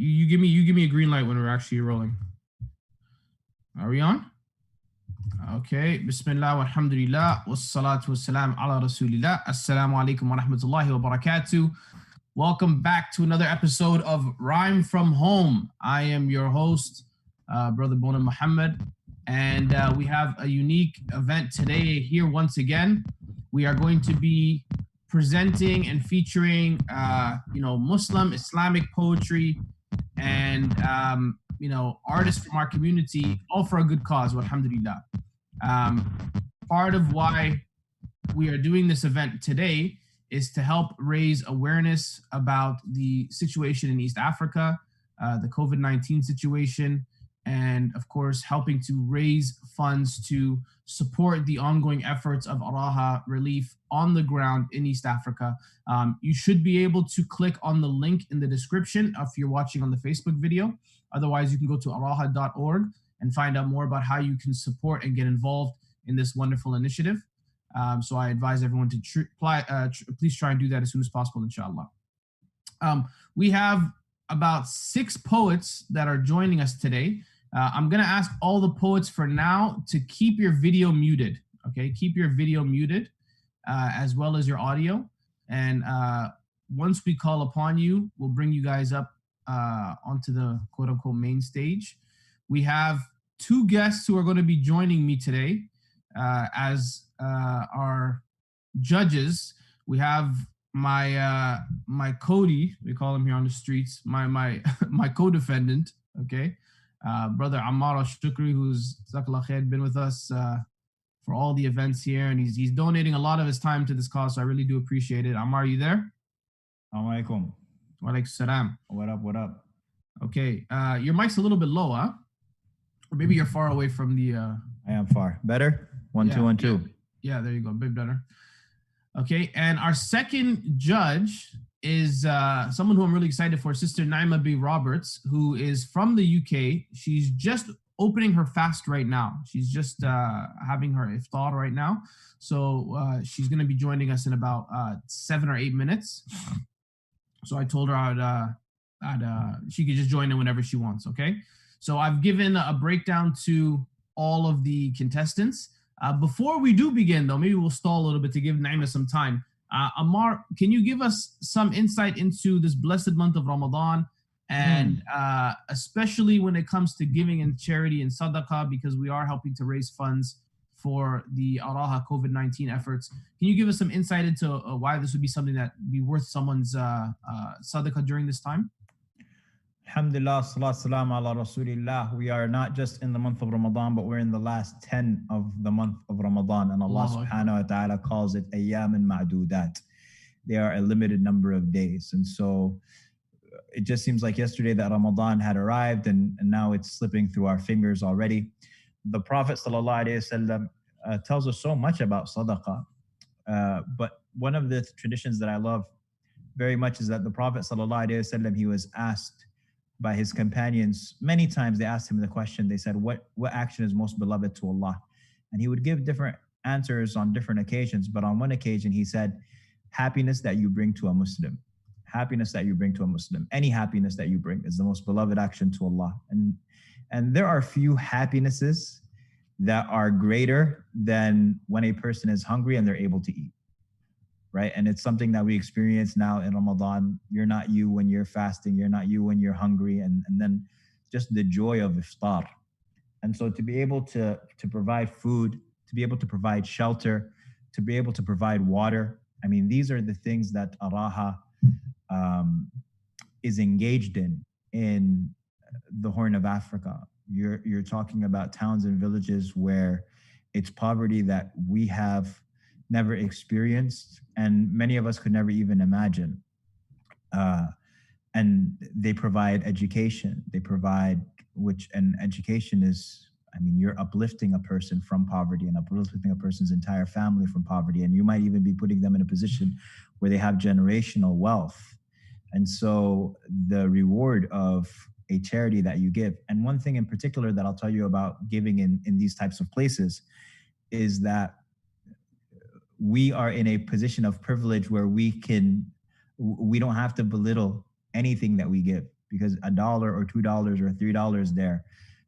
You give me a green light when we're actually rolling. Are we on? Okay. Bismillah walhamdulillah wassalatu wassalam ala rasulillah. Assalamu alaikum wa rahmatullahi wa barakatuh. Welcome back to another episode of Rhyme from Home. I am your host, Brother Boonaa Mohammed, and we have a unique event today here once again. We are going to be presenting and featuring, Muslim Islamic poetry and artists from our community, all for a good cause. Alhamdulillah. Part of why we are doing this event today is to help raise awareness about the situation in East Africa, the COVID-19 situation, and of course, helping to raise funds to support the ongoing efforts of Araha relief on the ground in East Africa. You should be able to click on the link in the description if you're watching on the Facebook video. Otherwise, you can go to araha.org and find out more about how you can support and get involved in this wonderful initiative. So I advise everyone to please try and do that as soon as possible, inshallah. We have about 6 poets that are joining us today. I'm going to ask all the poets for now to keep your video muted. Okay, keep your video muted as well as your audio. And once we call upon you, we'll bring you guys up onto the quote unquote main stage. We have 2 guests who are going to be joining me today as our judges. We have my Cody, we call him here on the streets, my co-defendant, okay, brother Ammar AlShukry, who's been with us for all the events here, and he's donating a lot of his time to this cause, so I really do appreciate it. Ammar, are you there? Assalamu alaikum. Wa alaikum salam. What up? What up? Okay, your mic's a little bit low, huh? Or maybe you're far away from the. I am far. Better? 1 2 1 2. Yeah, there you go. A bit better. Okay, and our second judge is someone who I'm really excited for, Sister Naima B. Roberts, who is from the UK. She's just opening her fast right now. She's just having her iftar right now. So she's going to be joining us in about 7 or 8 minutes. So I told her she could just join in whenever she wants, okay? So I've given a breakdown to all of the contestants. Before we do begin, though, maybe we'll stall a little bit to give Naima some time. Ammar, can you give us some insight into this blessed month of Ramadan, and especially when it comes to giving and charity and sadaqah, because we are helping to raise funds for the Araha COVID-19 efforts. Can you give us some insight into why this would be something that would be worth someone's sadaqah during this time? Alhamdulillah, salatu salam ala rasulillah. We are not just in the month of Ramadan, but we're in the last 10 of the month of Ramadan. And Allah subhanahu wa ta'ala calls it ayyamin ma'dudat. They are a limited number of days. And so it just seems like yesterday that Ramadan had arrived, and now it's slipping through our fingers already. The Prophet sallallahu alaihi wasallam tells us so much about sadaqah. But one of the traditions that I love very much is that the Prophet sallallahu alaihi wasallam, he was asked by his companions many times. They asked him the question. They said, what action is most beloved to Allah? And he would give different answers on different occasions. But on one occasion, he said, happiness that you bring to a Muslim. Happiness that you bring to a Muslim. Any happiness that you bring is the most beloved action to Allah. And there are few happinesses that are greater than when a person is hungry and they're able to eat. Right? And it's something that we experience now in Ramadan. You're not you when you're fasting. You're not you when you're hungry. And then just the joy of iftar. And so to be able to provide food, to be able to provide shelter, to be able to provide water. I mean, these are the things that Araha is engaged in the Horn of Africa. You're talking about towns and villages where it's poverty that we have never experienced, and many of us could never even imagine. And they provide education. They provide, and education is, I mean, you're uplifting a person from poverty and uplifting a person's entire family from poverty. And you might even be putting them in a position where they have generational wealth. And so the reward of a charity that you give, and one thing in particular that I'll tell you about giving in these types of places is that we are in a position of privilege where we don't have to belittle anything that we give. because $1 or $2 or $3 there,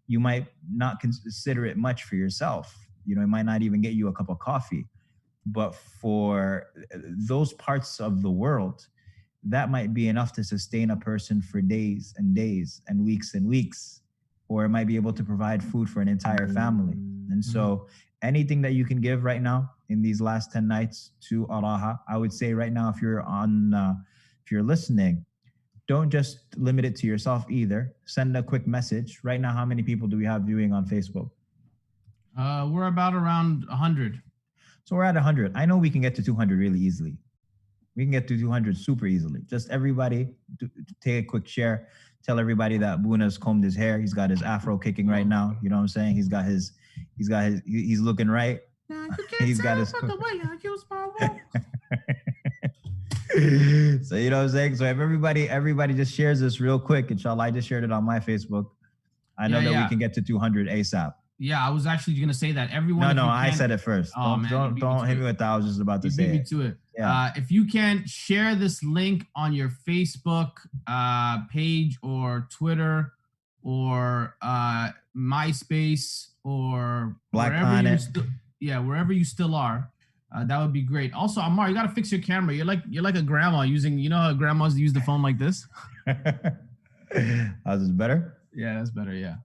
you might not consider it much for yourself. You know, it might not even get you a cup of coffee. But for those parts of the world, that might be enough to sustain a person for days and days and weeks, or it might be able to provide food for an entire family. And so anything that you can give right now in these last 10 nights to Araha, I would say right now, if you're listening, don't just limit it to yourself either. Send a quick message. Right now, how many people do we have viewing on Facebook? We're about around 100. So we're at 100. I know we can get to 200 really easily. We can get to 200 super easily. Just everybody take a quick share. Tell everybody that Boonaa's combed his hair. He's got his afro kicking right now. You know what I'm saying? He's looking right. He's got his. So you know what I'm saying? So if everybody just shares this real quick, inshallah, I just shared it on my Facebook. I know that we can get to 200 ASAP. Yeah, I was actually going to say that. Everyone. No, I said it first. Oh, don't hit me with that. I was just about to say it. Beat me to it. Yeah. If you can share this link on your Facebook page or Twitter or MySpace or Black Planet. Wherever you still are, that would be great. Also, Ammar, you got to fix your camera. You're like a grandma using. You know how grandmas use the phone like this. How's this better? Yeah, that's better. Yeah.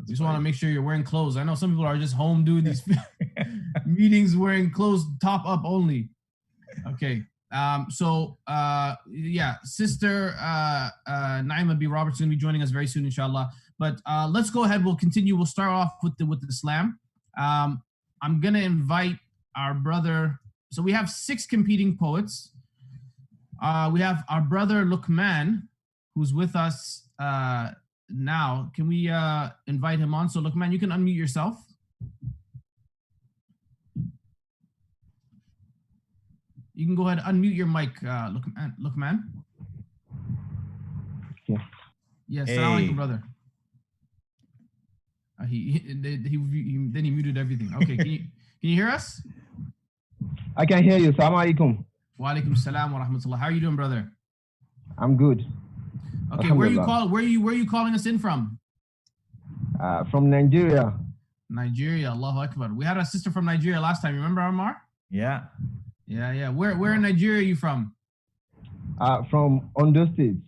You just want to make sure you're wearing clothes. I know some people are just home doing these meetings wearing clothes top up only. Okay. Sister Naima B. Roberts is going to be joining us very soon, inshallah. But let's go ahead. We'll continue. We'll start off with the slam. I'm going to invite our brother. So we have 6 competing poets. We have our brother Luqman, who's with us now. Can we invite him on? So Luqman, you can unmute yourself. You can go ahead and unmute your mic, Luqman. Yeah. Yes, Assalamu alaikum, brother. Then he muted everything. Okay, can you hear us? I can hear you. Assalamu alaikum. Wa alaikum salam wa rahmatullah. How are you doing, brother? I'm good. Okay, where are you calling us in from? From Nigeria. Nigeria, Allahu Akbar. We had a sister from Nigeria last time. Remember, Ammar? Yeah. Yeah. Where in Nigeria are you from? From Ondo State.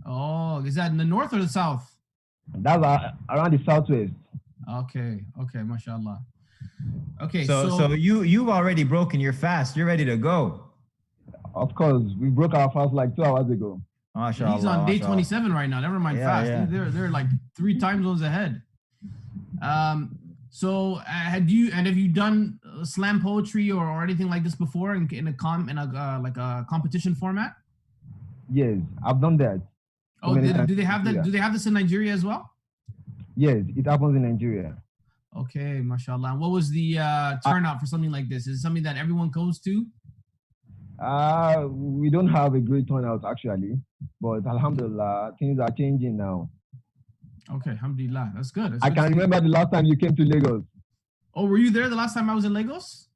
Oh, is that in the north or the south? That's around the southwest. Okay, mashallah. Okay, so you've already broken your fast. You're ready to go. Of course, we broke our fast like 2 hours ago. MashaAllah, he's on day 27 right now. Never mind fast. Yeah. They're like 3 time zones ahead. So have you done slam poetry or anything like this before in a competition format? Yes, I've done that. Oh, do they have that? Do they have this in Nigeria as well? Yes, it happens in Nigeria. Okay, mashallah. And what was the turnout for something like this? Is it something that everyone goes to? We don't have a great turnout actually, but alhamdulillah, things are changing now. Okay, alhamdulillah. That's good. I can remember the last time you came to Lagos. Oh, were you there the last time I was in Lagos?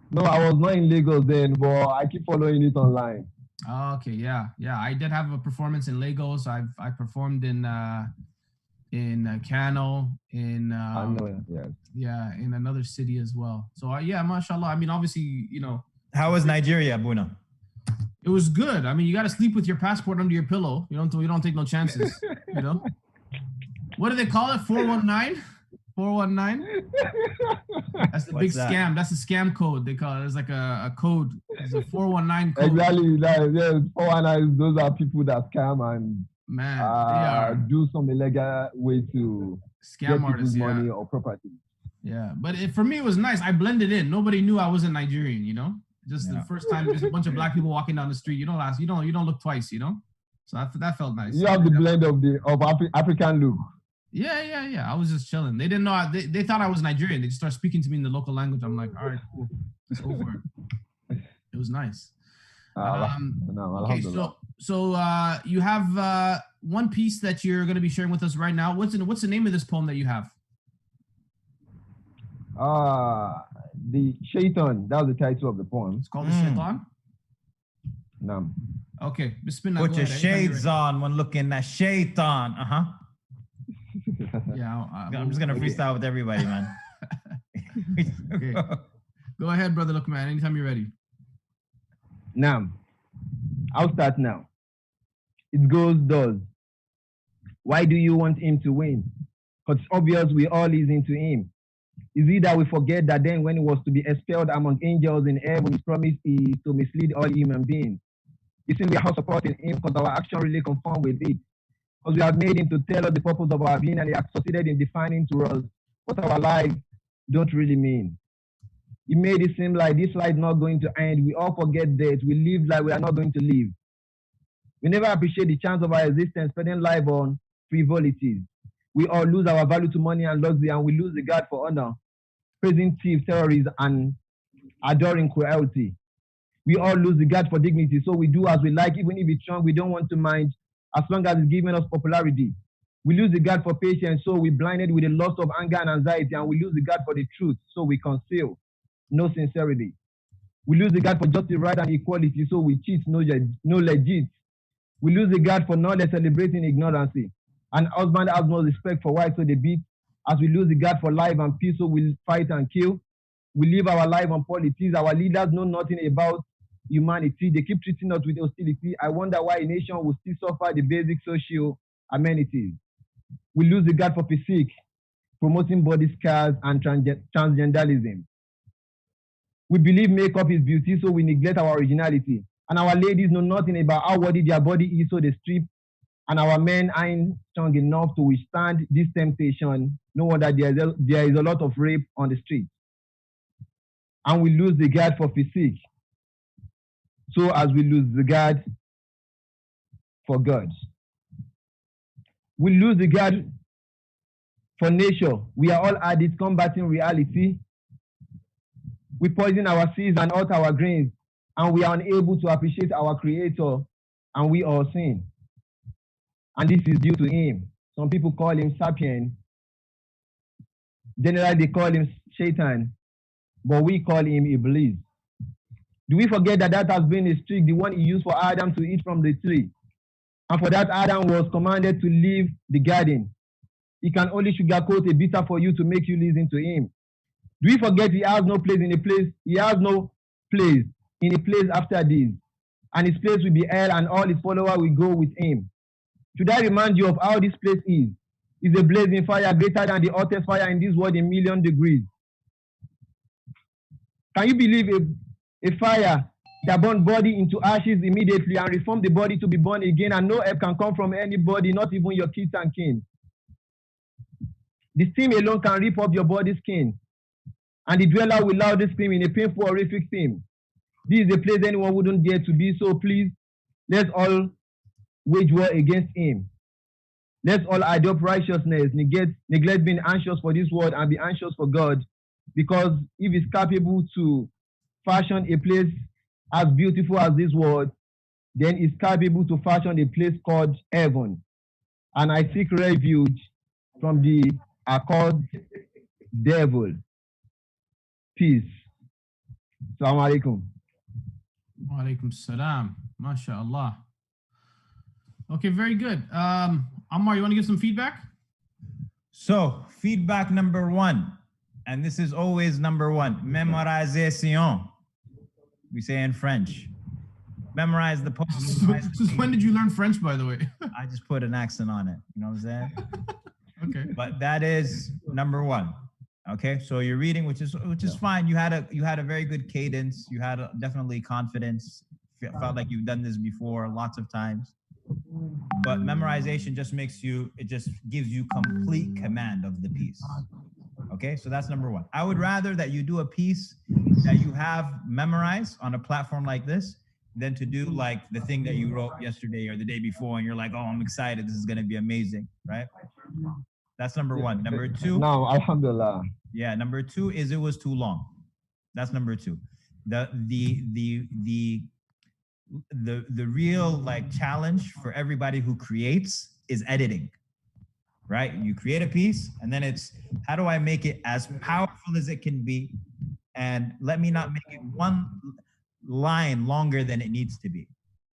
No, I was not in Lagos then, but I keep following it online. Oh, okay, yeah. I did have a performance in Lagos. I performed in Kano, in another city as well. So mashallah. I mean, obviously, How was Nigeria, Boonaa? It was good. I mean, you got to sleep with your passport under your pillow. You don't take no chances. What do they call it? 419? 419? That's the big scam. That's a scam code. They call it. It's like a code. It's a 419 code. Exactly. Yes, 419. Those are people that scam and do some illegal way to scam get artists, money or property. Yeah, but for me, it was nice. I blended in. Nobody knew I wasn't Nigerian. Just the first time, just a bunch of black people walking down the street. You don't ask. You don't look twice. So that felt nice. You have the blend of African look. Yeah. I was just chilling. They didn't know. They thought I was Nigerian. They just started speaking to me in the local language. I'm like, all right, cool. Let's go for it. It was nice. Okay, so you have one piece that you're going to be sharing with us right now. What's the name of this poem that you have? The Shaitan. That was the title of the poem. It's called the Shaitan? No. Okay, Bismillah. Put your shades on when looking at shaitan. Yeah, I'm just gonna freestyle with everybody, man. Okay. Go ahead, brother Luqman. Anytime you're ready. Now, I'll start now. It goes thus. Why do you want him to win? Because it's obvious we all listen to him. Is it that we forget that then when he was to be expelled among angels in heaven, his promise is to mislead all human beings? You see, we are all supporting him because our action really conform with it. Because we have made him to tell us the purpose of our being, and he has succeeded in defining to us what our lives don't really mean. He made it seem like this life is not going to end. We all forget that we live like we are not going to live. We never appreciate the chance of our existence, spending life on frivolities. We all lose our value to money and luxury, and we lose the regard for honor, praising thieves, terrorists, and adoring cruelty. We all lose the regard for dignity, so we do as we like, even if it's wrong, we don't want to mind, as long as it's giving us popularity. We lose the regard for patience, so we're blinded with the loss of anger and anxiety, and we lose the regard for the truth, so we conceal no sincerity. We lose the regard for justice, right, and equality, so we cheat no legit. We lose the regard for knowledge, celebrating ignorance. And husband has no respect for wife, so they beat. As we lose the regard for life and peace, so we fight and kill. We live our life on politics. Our leaders know nothing about humanity. They keep treating us with hostility. I wonder why a nation will still suffer the basic social amenities. We lose the regard for physique, promoting body scars and transgenderism. We believe makeup is beauty, so we neglect our originality. And our ladies know nothing about how worthy their body is, so they strip. And our men aren't strong enough to withstand this temptation. No wonder there is a lot of rape on the streets. And we lose the regard for physique, so as we lose the regard for God. We lose the regard for nature. We are all addicts combating reality. We poison our seeds and hurt our grains, and we are unable to appreciate our Creator, and we all sin. And this is due to him. Some people call him sapien. Generally, they call him Shaitan, but we call him Iblis. Do we forget that that has been his trick, the one he used for Adam to eat from the tree? And for that, Adam was commanded to leave the garden. He can only sugarcoat a bitter for you to make you listen to him. Do we forget he has no place in a place? He has no place in a place after this. And his place will be hell, and all his followers will go with him. Should I remind you of how this place is? It's a blazing fire greater than the hottest fire in this world, 1,000,000 degrees. Can you believe a fire that burns body into ashes immediately and reform the body to be born again, and no help can come from anybody, not even your kids and kin? The steam alone can rip up your body's skin, and the dweller will loudly scream in a painful, horrific steam. This is a place anyone wouldn't dare to be, so please, let's all wage war against him. Let's all adopt righteousness, neglect being anxious for this world, and be anxious for God, because if he's capable to fashion a place as beautiful as this world, then he's capable to fashion a place called heaven. And I seek refuge from the accursed devil. Peace. Assalamu alaikum. Wa alaikum salam. MashaAllah. Okay, very good. Ammar, you want to give some feedback? So, feedback number 1, and this is always number 1, memorization. We say in French. Memorize the poem. Since when did you learn French, by the way? I just put an accent on it. You know what I'm saying? Okay. But that is number 1. Okay, so you're reading, which is fine. You had a very good cadence. You had definitely confidence. Felt like you've done this before lots of times. But memorization just gives you complete command of the piece. Okay, so that's number 1. I would rather that you do a piece that you have memorized on a platform like this than to do like the thing that you wrote yesterday or the day before and you're like, oh, I'm excited, this is going to be amazing, right? That's number 1. Number 2. No, alhamdulillah. Yeah, number 2 is it was too long. That's number 2. The real like challenge for everybody who creates is editing, right? You create a piece and then it's how do I make it as powerful as it can be, and let me not make it one line longer than it needs to be.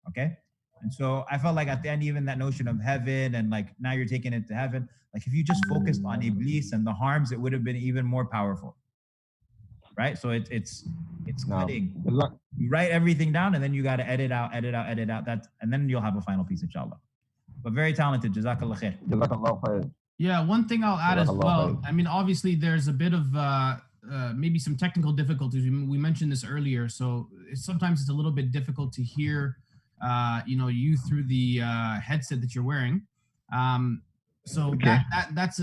Okay, And so I felt like at the end, even that notion of heaven and like now you're taking it to heaven, like if you just focused on Iblis and the harms, it would have been even more powerful. Right? So it's cutting. You write everything down and then you got to edit out. That, and then you'll have a final piece, inshallah. But very talented. Jazakallah khair. Jazakallah khair. Yeah, one thing I'll add as well. I mean, obviously, there's a bit of maybe some technical difficulties. We mentioned this earlier, so sometimes it's a little bit difficult to hear, you through the headset that you're wearing. So Okay. that's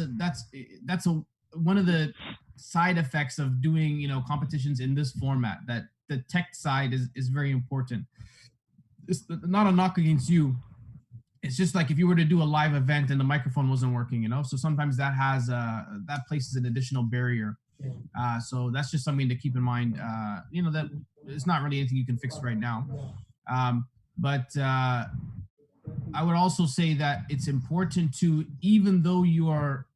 one of the side effects of doing competitions in this format. That the tech side is very important. It's not a knock against you. It's just like if you were to do a live event and the microphone wasn't working, so sometimes that has that places an additional barrier. So that's just something to keep in mind. That it's not really anything you can fix right now. But I would also say that it's important to, even though you are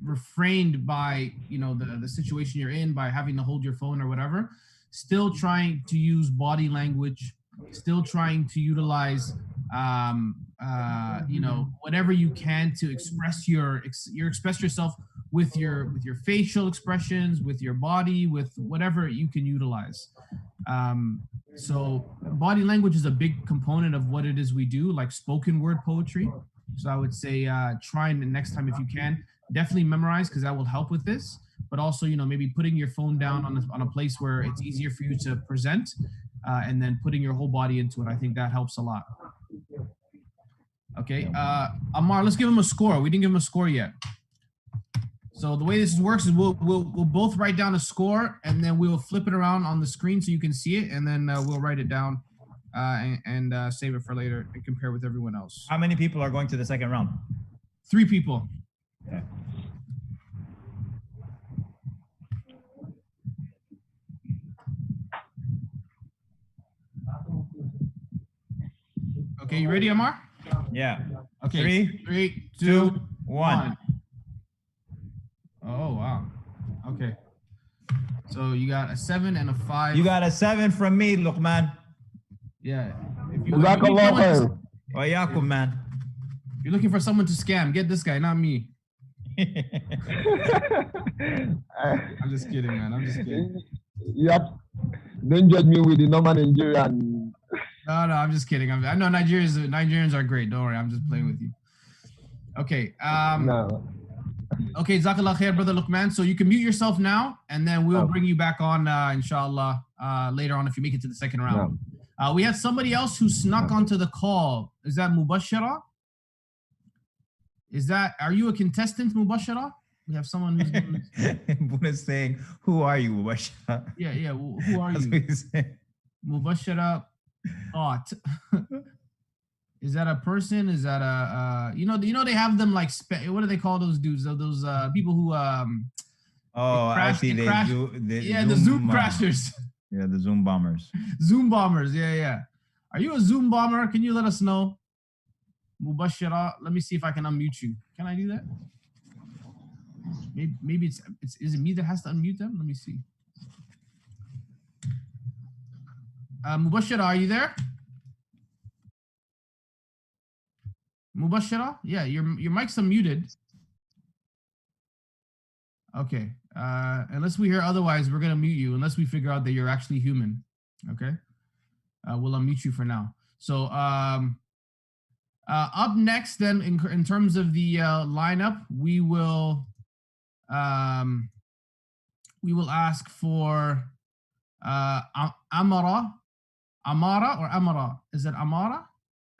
refrained by the situation you're in, by having to hold your phone or whatever, still trying to use body language, still trying to utilize whatever you can to express express yourself with your facial expressions, with your body, with whatever you can utilize. So body language is a big component of what it is we do, like spoken word poetry. So I would say try and next time if you can, definitely memorize, because that will help with this. But also, maybe putting your phone down on a place where it's easier for you to present, and then putting your whole body into it. I think that helps a lot. Okay, Ammar, let's give him a score. We didn't give him a score yet. So the way this works is we'll both write down a score, and then we'll flip it around on the screen so you can see it, and then we'll write it down and save it for later and compare with everyone else. How many people are going to the second round? 3 people. Okay. Okay, you ready, Ammar? Yeah. Okay. 3, 2, 1. Oh, wow. Okay. So you got a 7 and a 5. You got a 7 from me, Luqman. Yeah. Wayakum, man. If you're looking for someone to scam, get this guy, not me. I'm just kidding, man. I'm just kidding. Yep. Don't judge me with the normal Nigerian. No, I'm just kidding. I know Nigerians are great. Don't worry, I'm just playing with you. Okay. No. Okay, Jazakallah khair, brother Luqman. So you can mute yourself now, and then we'll bring you back on, inshallah, later on if you make it to the second round. We have somebody else who snuck onto the call. Is that Mubashara? Are you a contestant, Mubashara? We have someone who's Boona's saying, who are you, Mubashara? Yeah. Who are you? Mubashara. Is that a person? Is that a they have them like what do they call those dudes? Those people who I see the Zoom crashers. Yeah, the Zoom bombers. Zoom bombers, yeah. Are you a Zoom bomber? Can you let us know? Mubashara, let me see if I can unmute you. Can I do that? Maybe is it me that has to unmute them? Let me see. Mubashara, are you there? Mubashara? Yeah, your mic's unmuted. Okay. Unless we hear otherwise, we're gonna mute you unless we figure out that you're actually human. Okay. We'll unmute you for now. So up next, then in terms of the lineup, we will ask for Ammara or Ammara. Is it Ammara?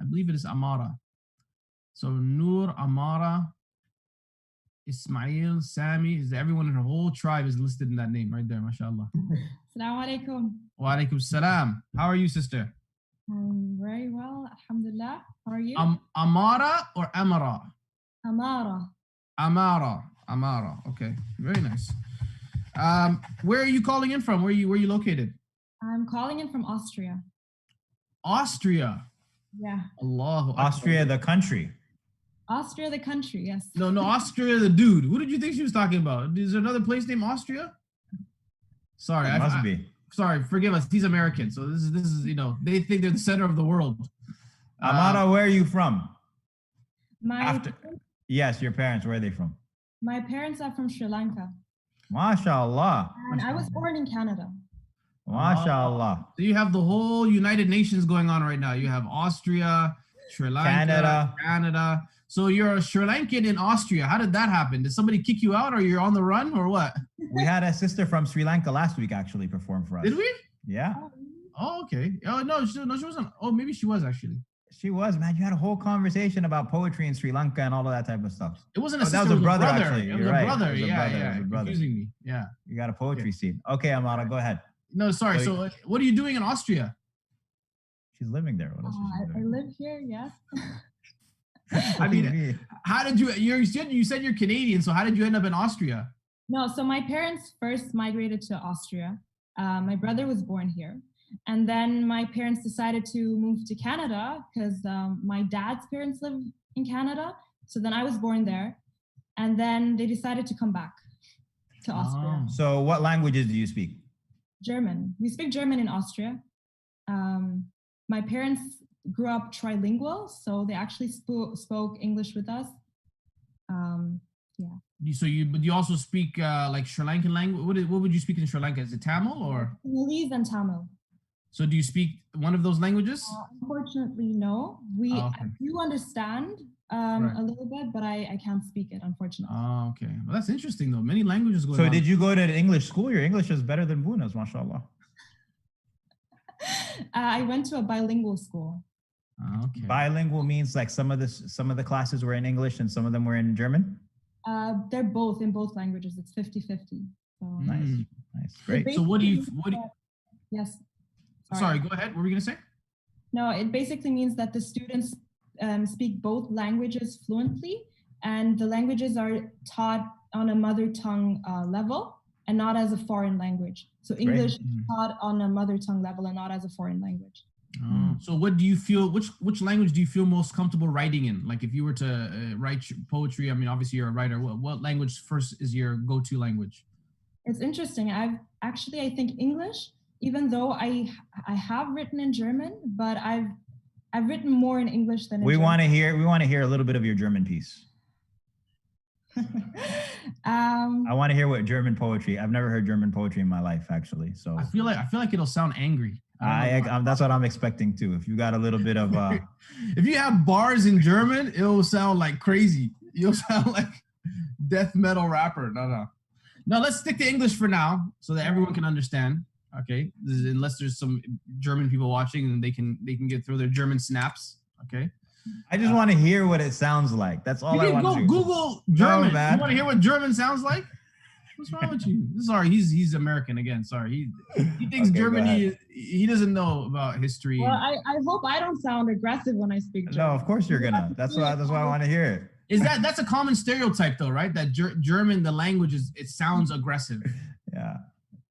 I believe it is Ammara. So Noor, Ammara, Ismail, Sami, everyone in her whole tribe is listed in that name right there, mashallah. Assalamu alaikum. Wa alaikum salam. How are you, sister? I'm very well, alhamdulillah. How are you? Ammara or Ammara? Ammara. Ammara. Okay, very nice. Where are you calling in from? Where are you located? I'm calling in from Austria. Austria. Yeah. Allahu Akbar. Austria, the country. Austria, the country, yes. No, Austria, the dude. Who did you think she was talking about? Is there another place named Austria? Sorry, It must be. Sorry, forgive us. He's American, so this is they think they're the center of the world. Amara, where are you from? My Yes, your parents, where are they from? my parents are from Sri Lanka, MashaAllah. and I was born in Canada. MashaAllah. So you have the whole United Nations going on right now. You have Austria, Sri Lanka, Canada. So you're a Sri Lankan in Austria. How did that happen? Did somebody kick you out, or you're on the run, or what? We had a sister from Sri Lanka last week actually perform for us. Did we? Yeah. Oh, okay. Oh no, she wasn't. Oh, maybe she was actually. She was, man. You had a whole conversation about poetry in Sri Lanka and all of that type of stuff. It wasn't a sister, that was a brother, actually. It was You're a right. brother. It was a Yeah, brother. yeah. It was a brother. Confusing me. Yeah. You got a poetry scene. Okay, Amara, go ahead. No, sorry. So what are you doing in Austria? She's living there. What else is she I doing? live here, yes. I mean, how did you said you're Canadian, so how did you end up in Austria? No, so my parents first migrated to Austria. My brother was born here. And then my parents decided to move to Canada because my dad's parents live in Canada. So then I was born there. And then they decided to come back to Austria. So what languages do you speak? German. We speak German in Austria. My parents grew up trilingual, so they actually spoke English with us. Yeah. So you also speak like Sri Lankan language. What would you speak in Sri Lanka? Is it Tamil or? Sinhalese and Tamil. So do you speak one of those languages? Unfortunately, no. I do understand a little bit, but I can't speak it, unfortunately. Oh, okay. Well, that's interesting though. Many languages going on. So did you go to an English school? Your English is better than Boonaa's, mashallah. I went to a bilingual school. Okay. Bilingual means like some of the classes were in English and some of them were in German? They're both in both languages. It's 50-50. So. Nice. Great. So what do you Yes. Sorry, go ahead. What were we going to say? No, it basically means that the students speak both languages fluently, and the languages are taught on a mother tongue level and not as a foreign language. So English is taught on a mother tongue level and not as a foreign language. So what do you feel, which language do you feel most comfortable writing in? Like if you were to write poetry, I mean, obviously you're a writer. What language first is your go-to language? It's interesting. I think English, even though I have written in German, but I've written more in English than in German. We want to hear a little bit of your German piece. I want to hear what German poetry. I've never heard German poetry in my life, actually. So I feel like it'll sound angry. That's what I'm expecting too. If you got a little bit of if you have bars in German, it'll sound like crazy. You'll sound like death metal rapper. No, let's stick to English for now so that everyone can understand. Okay, unless there's some German people watching and they can throw their German snaps. Okay, I just want to hear what it sounds like. That's all I want to do. Google German. No, you want to hear what German sounds like? What's wrong with you? Sorry, he's American again. Sorry, he thinks Germany. He doesn't know about history. Well, I hope I don't sound aggressive when I speak German. No, of course you're gonna. That's why I want to hear it. That's a common stereotype though, right? That German, the language it sounds aggressive. Yeah.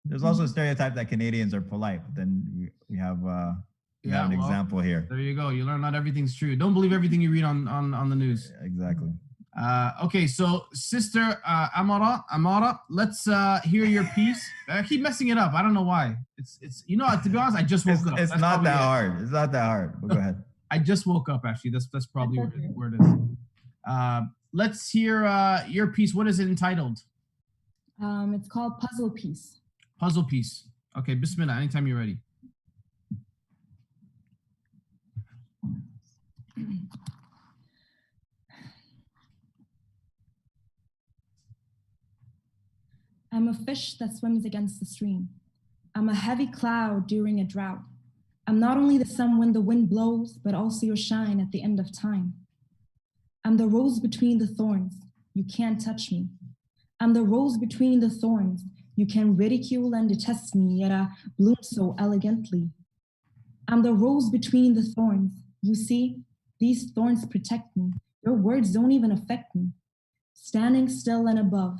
There's also a stereotype that Canadians are polite, but then we have an example here. There you go. You learn not everything's true. Don't believe everything you read on the news. Exactly. Okay, so Sister Ammar, let's hear your piece. I keep messing it up. I don't know why. It's to be honest, I just woke up. It's not that hard. It's not that hard. But go ahead. I just woke up actually. That's probably where it is. Let's hear your piece. What is it entitled? It's called Puzzle Piece. Puzzle piece. Okay, Bismillah, anytime you're ready. I'm a fish that swims against the stream. I'm a heavy cloud during a drought. I'm not only the sun when the wind blows, but also your shine at the end of time. I'm the rose between the thorns. You can't touch me. I'm the rose between the thorns. You can ridicule and detest me, yet I bloom so elegantly. I'm the rose between the thorns. You see, these thorns protect me. Your words don't even affect me. Standing still and above,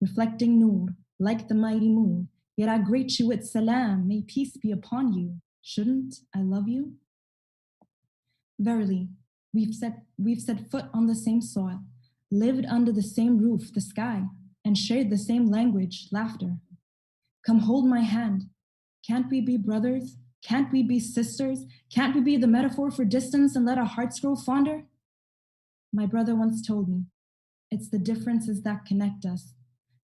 reflecting noor, like the mighty moon, yet I greet you with salam, may peace be upon you. Shouldn't I love you? Verily, we've set foot on the same soil, lived under the same roof, the sky, and shared the same language, laughter. Come hold my hand. Can't we be brothers? Can't we be sisters? Can't we be the metaphor for distance and let our hearts grow fonder? My brother once told me, it's the differences that connect us,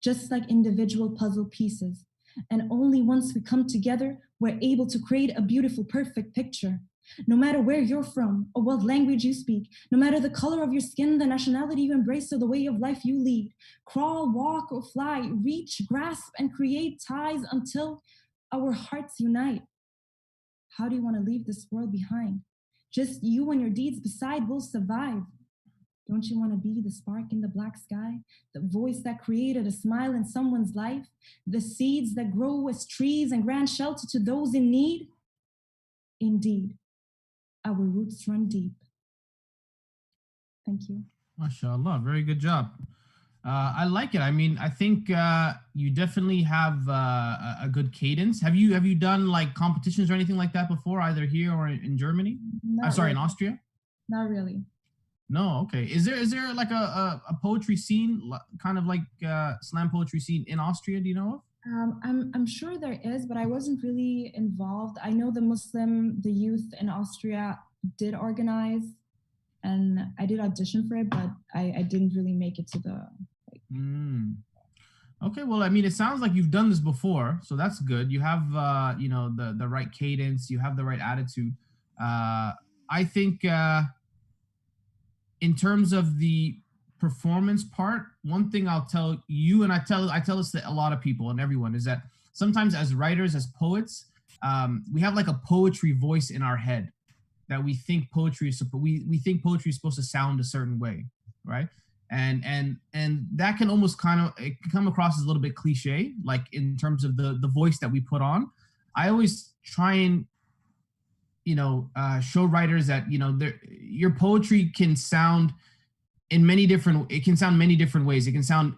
just like individual puzzle pieces. And only once we come together, we're able to create a beautiful, perfect picture. No matter where you're from or what language you speak, no matter the color of your skin, the nationality you embrace, or the way of life you lead, crawl, walk, or fly, reach, grasp, and create ties until our hearts unite. How do you want to leave this world behind? Just you and your deeds beside will survive. Don't you want to be the spark in the black sky, the voice that created a smile in someone's life, the seeds that grow as trees and grant shelter to those in need? Indeed, our roots run deep. Thank you. MashaAllah, very good job. I like it. I mean, I think you definitely have a good cadence. Have you done like competitions or anything like that before, either here or in Germany? I'm sorry, in Austria? Not really. No, okay. Is there like a poetry scene, kind of like slam poetry scene in Austria? Do you know of? I'm sure there is, but I wasn't really involved. I know the youth in Austria did organize, and I did audition for it, but I didn't really make it to the. Okay, well, I mean, it sounds like you've done this before, so that's good. You have the right cadence, you have the right attitude. I think in terms of the performance part, one thing I'll tell you, and I tell this to a lot of people and everyone, is that sometimes as writers, as poets, we have like a poetry voice in our head that we think poetry is we think poetry is supposed to sound a certain way, right? And that can almost it can come across as a little bit cliche, like in terms of the voice that we put on. I always try and show writers that your poetry can sound many different ways. It can sound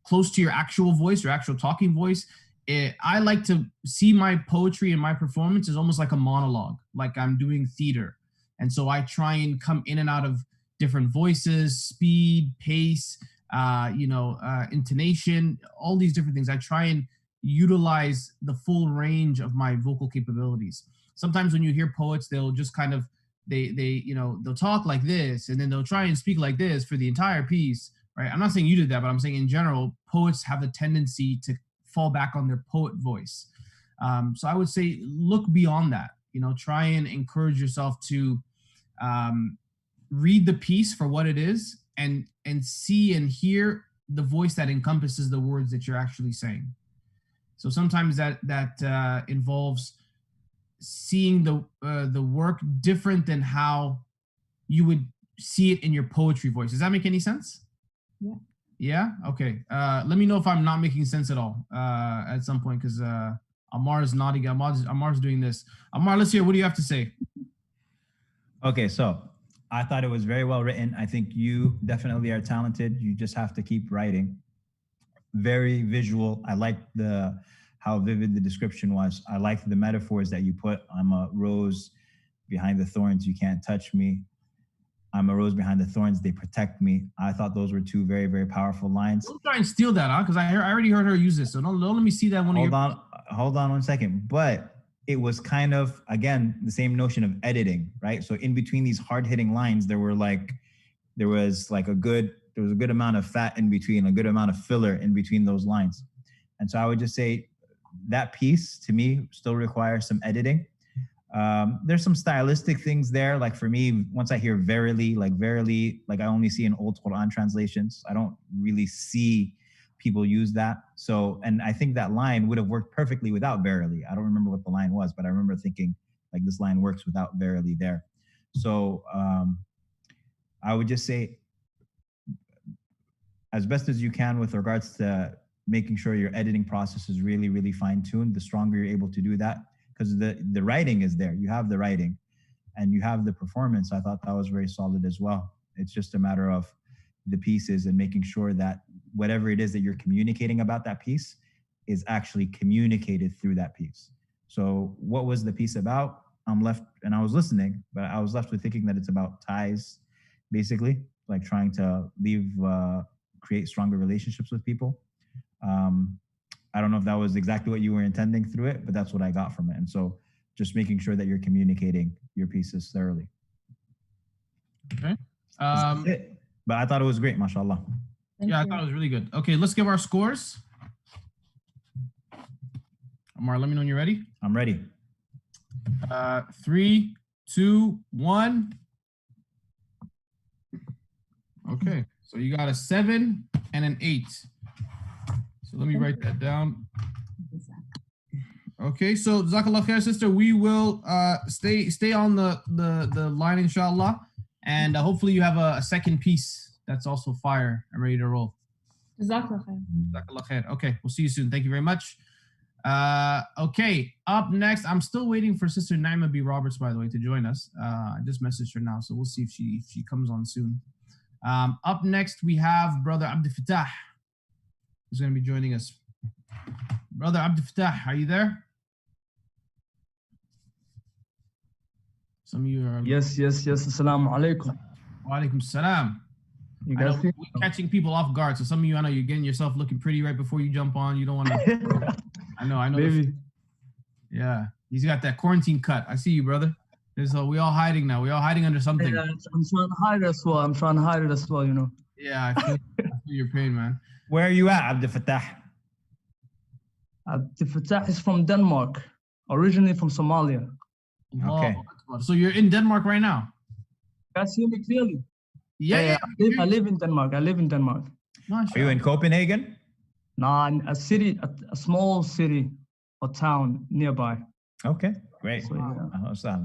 close to your actual voice, your actual talking voice. I like to see my poetry and my performance as almost like a monologue, like I'm doing theater. And so I try and come in and out of different voices, speed, pace, intonation, all these different things. I try and utilize the full range of my vocal capabilities. Sometimes when you hear poets, they'll just kind of, they'll talk like this, and then they'll try and speak like this for the entire piece, right? I'm not saying you did that, but I'm saying in general, poets have a tendency to fall back on their poet voice. So I would say look beyond that, try and encourage yourself to read the piece for what it is and see and hear the voice that encompasses the words that you're actually saying. So sometimes that involves seeing the work different than how you would see it in your poetry voice. Does that make any sense? Yeah. Yeah? Okay. Let me know if I'm not making sense at all at some point, because Ammar is nodding. Ammar's doing this. Ammar, let's hear. What do you have to say? Okay, so I thought it was very well written. I think you definitely are talented. You just have to keep writing. Very visual. I like how vivid the description was. I like the metaphors that you put. I'm a rose behind the thorns. You can't touch me. I'm a rose behind the thorns. They protect me. I thought those were two very, very powerful lines. Don't try and steal that, huh? Because I already heard her use this. So don't let me see that one. Hold on 1 second. But it was kind of, again, the same notion of editing, right? So in between these hard-hitting lines, there was a good amount of fat in between, a good amount of filler in between those lines. And so I would just say that piece, to me, still requires some editing. There's some stylistic things there. Like for me, once I hear verily, like I only see in old Quran translations. I don't really see people use that. So, and I think that line would have worked perfectly without verily. I don't remember what the line was, but I remember thinking like this line works without verily there. So I would just say as best as you can with regards to making sure your editing process is really, really fine-tuned, the stronger you're able to do that, because the writing is there. You have the writing and you have the performance. I thought that was very solid as well. It's just a matter of the pieces and making sure that whatever it is that you're communicating about that piece is actually communicated through that piece. So what was the piece about? I'm left, and I was listening, but I was left with thinking that it's about ties, basically, like trying to create stronger relationships with people. I don't know if that was exactly what you were intending through it, but that's what I got from it. And so just making sure that you're communicating your pieces thoroughly. Okay. That's it. But I thought it was great, mashallah. Thank Yeah, I you. thought it was really good. Okay, let's give our scores. Ammar, let me know when you're ready. I'm ready. 3, 2, 1. Okay, so you got a 7 and an 8. So let me write that down. Okay, so Jazakallah khair, sister. We will stay on the line, inshallah. And hopefully you have a second piece that's also fire and ready to roll. Jazakallah khair. Jazakallah khair. Okay, we'll see you soon. Thank you very much. Okay, up next, I'm still waiting for Sister Naima B. Roberts, by the way, to join us. I just messaged her now, so we'll see if she comes on soon. Up next, we have Brother Abdul Fattah, who's going to be joining us. Brother Abdul Fattah, are you there? Some of you are. Yes. Assalamu alaikum. Wa alaikum salam. You I know guys see? we're catching people off guard. So some of you, I know you're getting yourself looking pretty right before you jump on. You don't want to. I know. Maybe. Yeah, he's got that quarantine cut. I see you, brother. We all hiding now. We all hiding under something. Yeah, I'm trying to hide it as well. You know. Yeah, I feel your pain, man. Where are you at, Abdul Fattah? Abdul Fattah is from Denmark, originally from Somalia. Okay. So you're in Denmark right now? You guys hear me clearly? Yeah. I live in Denmark. Mashallah. Are you in Copenhagen? Nah, in a small city or town nearby. Okay, great. So, yeah.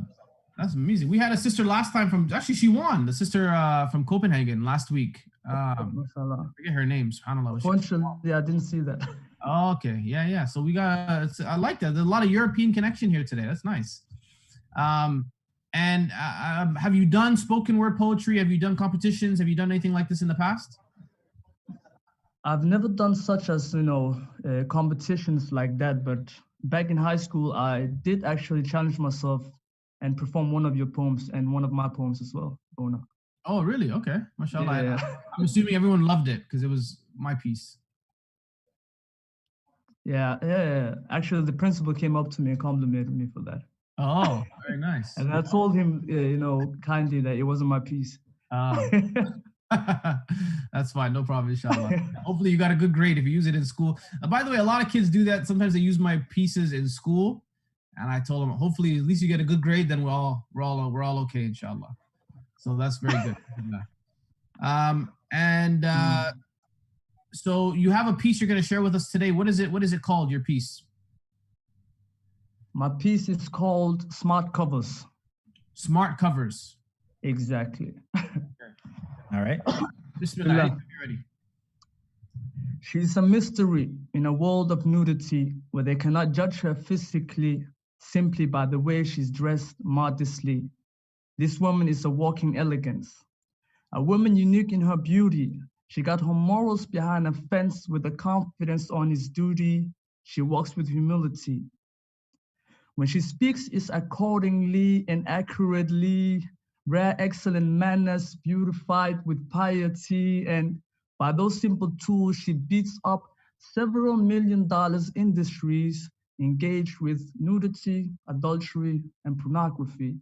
That's amazing. We had a sister last time actually she won, the sister from Copenhagen last week. Mashallah. I forget her name, subhanAllah. Unfortunately, I didn't see that. Oh, okay. Yeah. So we got, I like that. There's a lot of European connection here today. That's nice. Have you done spoken word poetry? Have you done competitions? Have you done anything like this in the past? I've never done such as, competitions like that, but back in high school, I did actually challenge myself and perform one of your poems and one of my poems as well, Boonaa. Oh, really? Okay. Mashallah. Yeah. I'm assuming everyone loved it because it was my piece. Yeah. Actually, the principal came up to me and complimented me for that. Oh, very nice. And I told him, kindly that it wasn't my piece. That's fine. No problem, inshallah. Hopefully you got a good grade if you use it in school. By the way, a lot of kids do that. Sometimes they use my pieces in school. And I told them, hopefully at least you get a good grade, then we're all okay, inshallah. So that's very good. So you have a piece you're going to share with us today. What is it called, your piece? My piece is called Smart Covers. Smart Covers. Exactly. All right. Bismillah. You're ready. She's a mystery in a world of nudity where they cannot judge her physically simply by the way she's dressed modestly. This woman is a walking elegance, a woman unique in her beauty. She got her morals behind a fence with a confidence on his duty. She walks with humility. When she speaks, it's accordingly and accurately, rare, excellent manners, beautified with piety, and by those simple tools, she beats up several $1 million industries engaged with nudity, adultery, and pornography.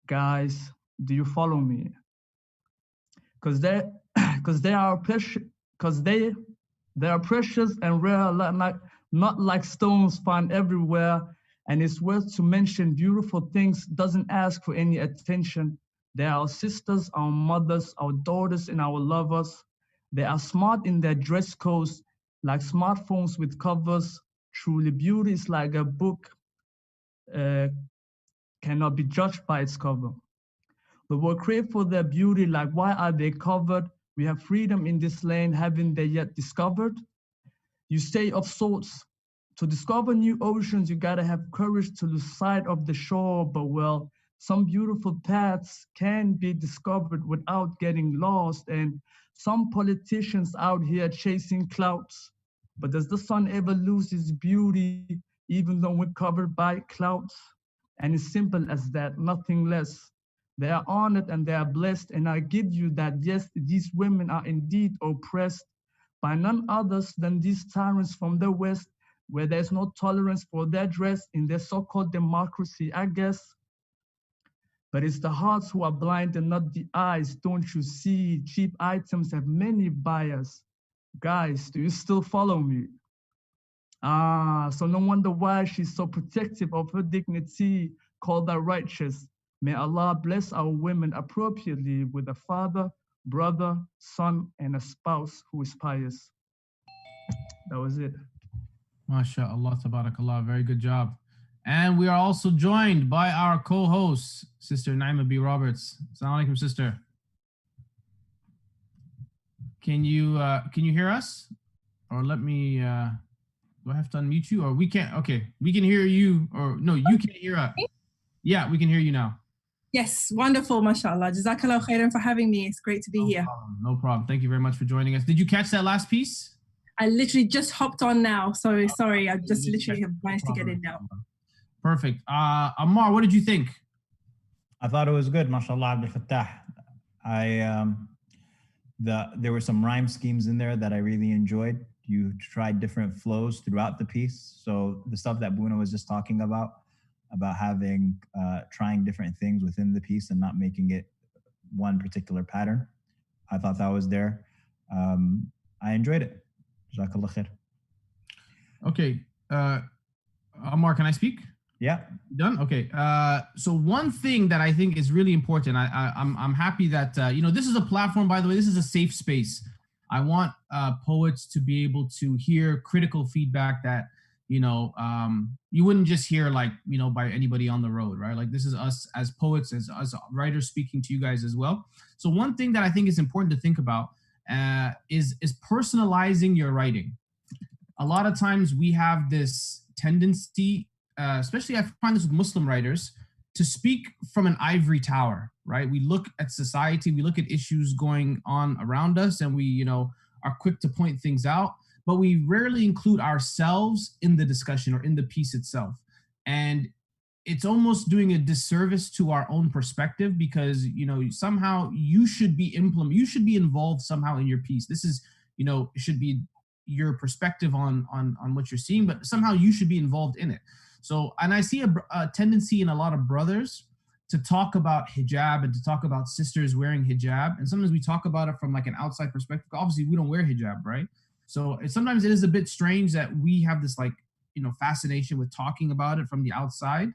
Guys, do you follow me? Because they are precious and rare, not like stones found everywhere. And it's worth to mention beautiful things doesn't ask for any attention. They are our sisters, our mothers, our daughters, and our lovers. They are smart in their dress codes, like smartphones with covers. Truly, beauty is like a book, cannot be judged by its cover. The world crave for their beauty, like why are they covered? We have freedom in this land, haven't they yet discovered? You say of sorts, to discover new oceans, you gotta have courage to lose sight of the shore, but well, some beautiful paths can be discovered without getting lost, and some politicians out here chasing clouds. But does the sun ever lose its beauty, even though we're covered by clouds? And it's simple as that, nothing less. They are honored and they are blessed, and I give you that, yes, these women are indeed oppressed by none others than these tyrants from the West. where there's no tolerance for their dress in their so-called democracy, I guess. But it's the hearts who are blind and not the eyes. Don't you see? Cheap items have many buyers. Guys, do you still follow me? So no wonder why she's so protective of her dignity, called her righteous. May Allah bless our women appropriately with a father, brother, son, and a spouse who is pious. That was it. MashaAllah, tabarakallah, very good job. And we are also joined by our co-host, Sister Naima B. Roberts. Assalamu alaikum, sister. Can you hear us? Or let me, do I have to unmute you? Or we can't, okay, we can hear you, or no, you can hear us. Yeah, we can hear you now. Yes, wonderful, mashallah. Jazakallah khairan for having me. It's great to be here. No problem. Thank you very much for joining us. Did you catch that last piece? I literally just hopped on now, so sorry. I just literally have managed to get in now. Perfect. Ammar, what did you think? I thought it was good, mashallah, Abdul Fattah. There were some rhyme schemes in there that I really enjoyed. You tried different flows throughout the piece. So the stuff that Boonaa was just talking about having, trying different things within the piece and not making it one particular pattern. I thought that was there. I enjoyed it. Jazakallah khair. Okay. Ammar, can I speak? Yeah. Done? Okay. So one thing that I think is really important, I'm happy that, this is a platform, by the way, this is a safe space. I want poets to be able to hear critical feedback that, you wouldn't just hear by anybody on the road, right? Like, this is us as poets, as writers speaking to you guys as well. So one thing that I think is important to think about is personalizing your writing. A lot of times we have this tendency, especially I find this with Muslim writers, to speak from an ivory tower, right? We look at society, we look at issues going on around us, and we, are quick to point things out, but we rarely include ourselves in the discussion or in the piece itself. And it's almost doing a disservice to our own perspective, because, somehow you should be involved somehow in your piece. This is, it should be your perspective on what you're seeing, but somehow you should be involved in it. So, and I see a tendency in a lot of brothers to talk about hijab and to talk about sisters wearing hijab. And sometimes we talk about it from like an outside perspective. Obviously, we don't wear hijab, right? So sometimes it is a bit strange that we have this fascination with talking about it from the outside.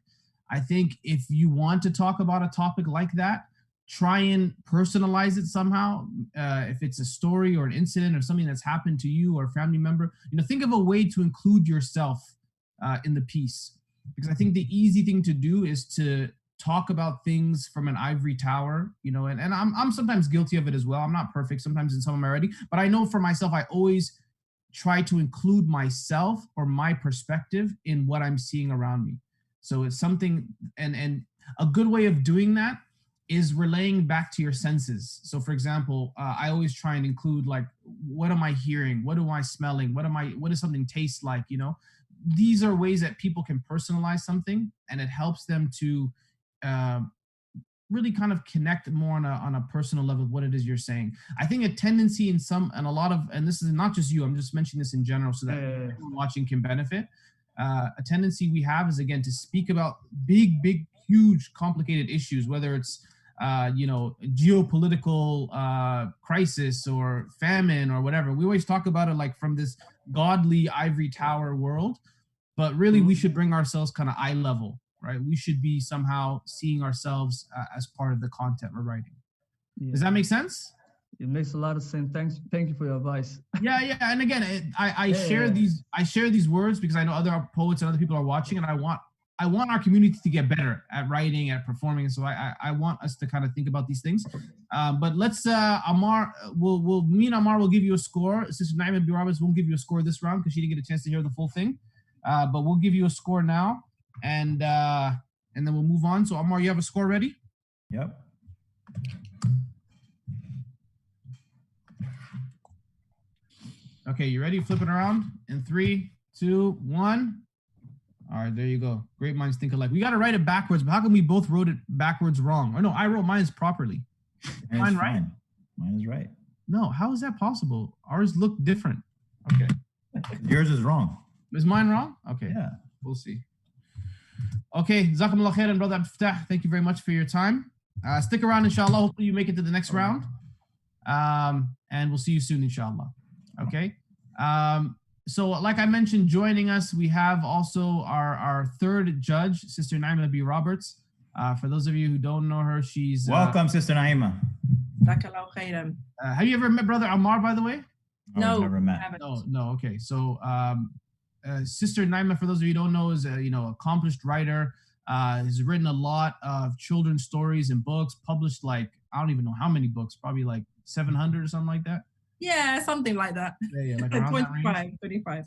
I think if you want to talk about a topic like that, try and personalize it somehow. If it's a story or an incident or something that's happened to you or a family member, think of a way to include yourself in the piece. Because I think the easy thing to do is to talk about things from an ivory tower, and I'm sometimes guilty of it as well. I'm not perfect sometimes in some of my writing, but I know for myself, I always try to include myself or my perspective in what I'm seeing around me. So it's something, and a good way of doing that is relaying back to your senses. So for example, I always try and include what am I hearing? What am I smelling? What does something taste like? These are ways that people can personalize something, and it helps them to really kind of connect more on a personal level with what it is you're saying. I think a tendency and a lot of, and this is not just you, I'm just mentioning this in general so that everyone watching can benefit. A tendency we have is, again, to speak about big, huge, complicated issues, whether it's geopolitical crisis or famine or whatever. We always talk about it from this godly ivory tower world, but really we should bring ourselves kind of eye level, right? We should be somehow seeing ourselves as part of the content we're writing. Yeah. Does that make sense? It makes a lot of sense. Thank you for your advice. Yeah. And again, I share these words because I know other poets and other people are watching, and I want our community to get better at writing, at performing. So I want us to kind of think about these things. But let's, Ammar, me and Ammar will give you a score. Sister Naima B. Roberts won't give you a score this round because she didn't get a chance to hear the full thing. But we'll give you a score now, and then we'll move on. So Ammar, you have a score ready? Yep. Okay, you ready? Flip it around in 3, 2, 1. All right, there you go. Great minds think alike. We got to write it backwards, but how come we both wrote it backwards wrong? Or no, I wrote mine properly. Mine right? Mine is right. No, how is that possible? Ours look different. Okay. Yours is wrong. Is mine wrong? Okay. Yeah. We'll see. Okay, Jazakumullah khairan, brother Abdul Fattah. Thank you very much for your time. Stick around, inshallah. Hopefully you make it to the next round. And we'll see you soon, inshallah. Okay. So like I mentioned, joining us, we have also our third judge, Sister Naima B. Roberts. For those of you who don't know her, she's... Welcome, Sister Naima. Have you ever met Brother Ammar, by the way? No, never met. No, okay. So Sister Naima, for those of you who don't know, is a accomplished writer. Has written a lot of children's stories and books, published like, I don't even know how many books, probably like 700 or something like that. Yeah, something like that. Yeah, like around 25.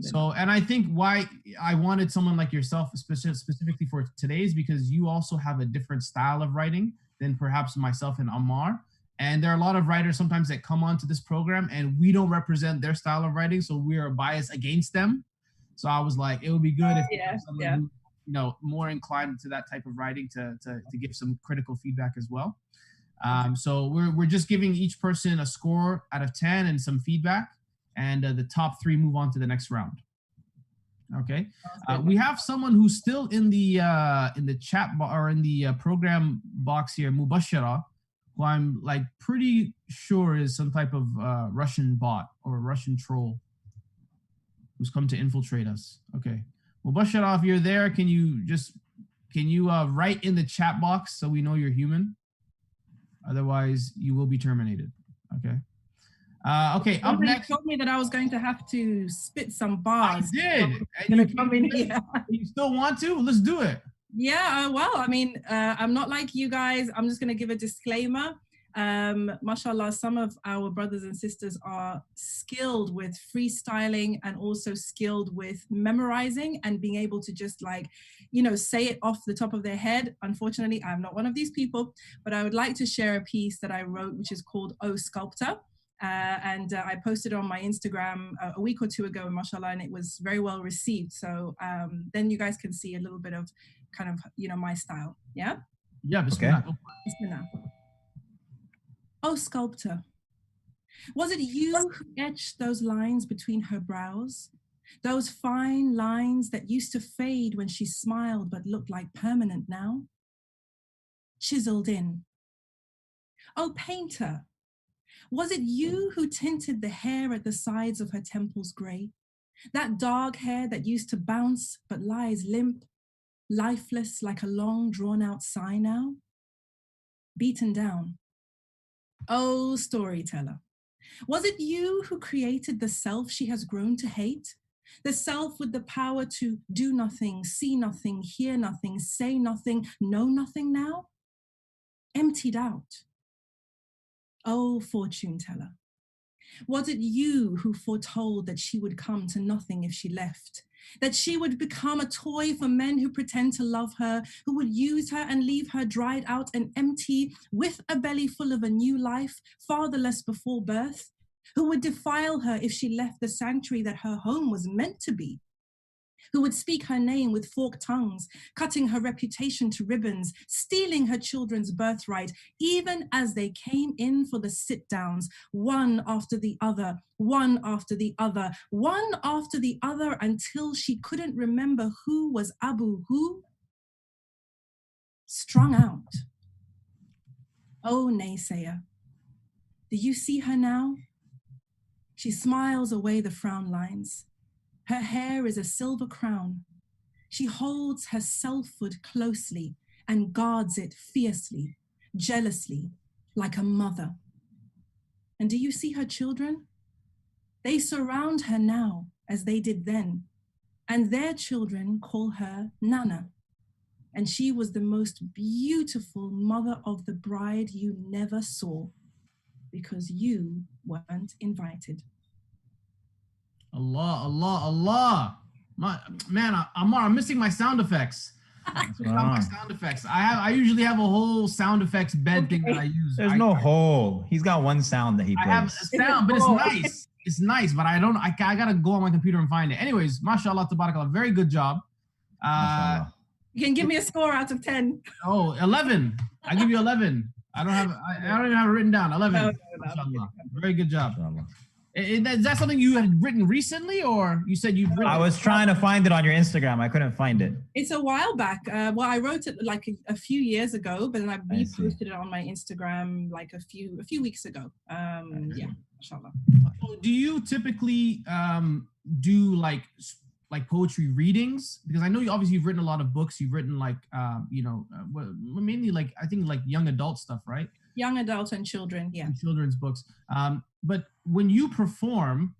So, and I think why I wanted someone like yourself specifically for today is because you also have a different style of writing than perhaps myself and Ammar. And there are a lot of writers sometimes that come onto this program and we don't represent their style of writing, so we are biased against them. So I was like, it would be good if someone who, more inclined to that type of writing to give some critical feedback as well. So we're just giving each person a score out of 10 and some feedback, and the top 3 move on to the next round. Okay. We have someone who's still in the chat or in the program box here, Mubashara, who I'm like pretty sure is some type of Russian bot or Russian troll who's come to infiltrate us. Okay. Mubashara, if you're there, can you write in the chat box so we know you're human? Otherwise, you will be terminated. Okay. Okay. Up next, told me that I was going to have to spit some bars. I did. You still want to? Let's do it. Yeah. Well, I mean, I'm not like you guys. I'm just going to give a disclaimer. Mashallah, some of our brothers and sisters are skilled with freestyling and also skilled with memorizing and being able to just say it off the top of their head. Unfortunately, I'm not one of these people, but I would like to share a piece that I wrote, which is called Oh Sculptor. And I posted on my Instagram a week or 2 ago, mashallah, and it was very well received. So then you guys can see a little bit of kind of, my style. Yeah? Yeah, bismillah. Okay. Bismillah. Oh, sculptor, was it you who etched those lines between her brows? Those fine lines that used to fade when she smiled but looked like permanent now? Chiseled in. Oh, painter, was it you who tinted the hair at the sides of her temples gray? That dark hair that used to bounce but lies limp, lifeless like a long drawn-out sigh now? Beaten down. Oh, storyteller, was it you who created the self she has grown to hate? The self with the power to do nothing, see nothing, hear nothing, say nothing, know nothing now? Emptied out. Oh, fortune teller, was it you who foretold that she would come to nothing if she left? That she would become a toy for men who pretend to love her, who would use her and leave her dried out and empty with a belly full of a new life, fatherless before birth, who would defile her if she left the sanctuary that her home was meant to be, who would speak her name with forked tongues, cutting her reputation to ribbons, stealing her children's birthright, even as they came in for the sit-downs, one after the other, one after the other, one after the other, until she couldn't remember who was Abu who? Strung out. Oh, naysayer, do you see her now? She smiles away the frown lines. Her hair is a silver crown. She holds her selfhood closely and guards it fiercely, jealously, like a mother. And do you see her children? They surround her now as they did then, and their children call her Nana. And she was the most beautiful mother of the bride you never saw because you weren't invited. Allah, Allah, Allah. Man, Ammar, I'm missing my sound effects. My sound effects. I usually have a whole sound effects bed thing that I use. There's no whole. He's got one sound that he plays. I have a sound, but it's nice. It's nice, but I gotta go on my computer and find it. Anyways, mashallah, tabarakallah, very good job. You can give me a score out of 10. Oh, 11. I give you 11. I don't even have it written down. 11. No. Very good job. Is that something you had written recently, or you said you've written? I was trying to find it on your Instagram. I couldn't find it. It's a while back. Well, I wrote it like a few years ago, but then I reposted it on my Instagram like a few weeks ago. Yeah, mashallah. So do you typically do like poetry readings? Because I know you've written a lot of books. You've written like mainly like I think like young adult stuff, right? Young adult and children, yeah. And children's books. But when you perform,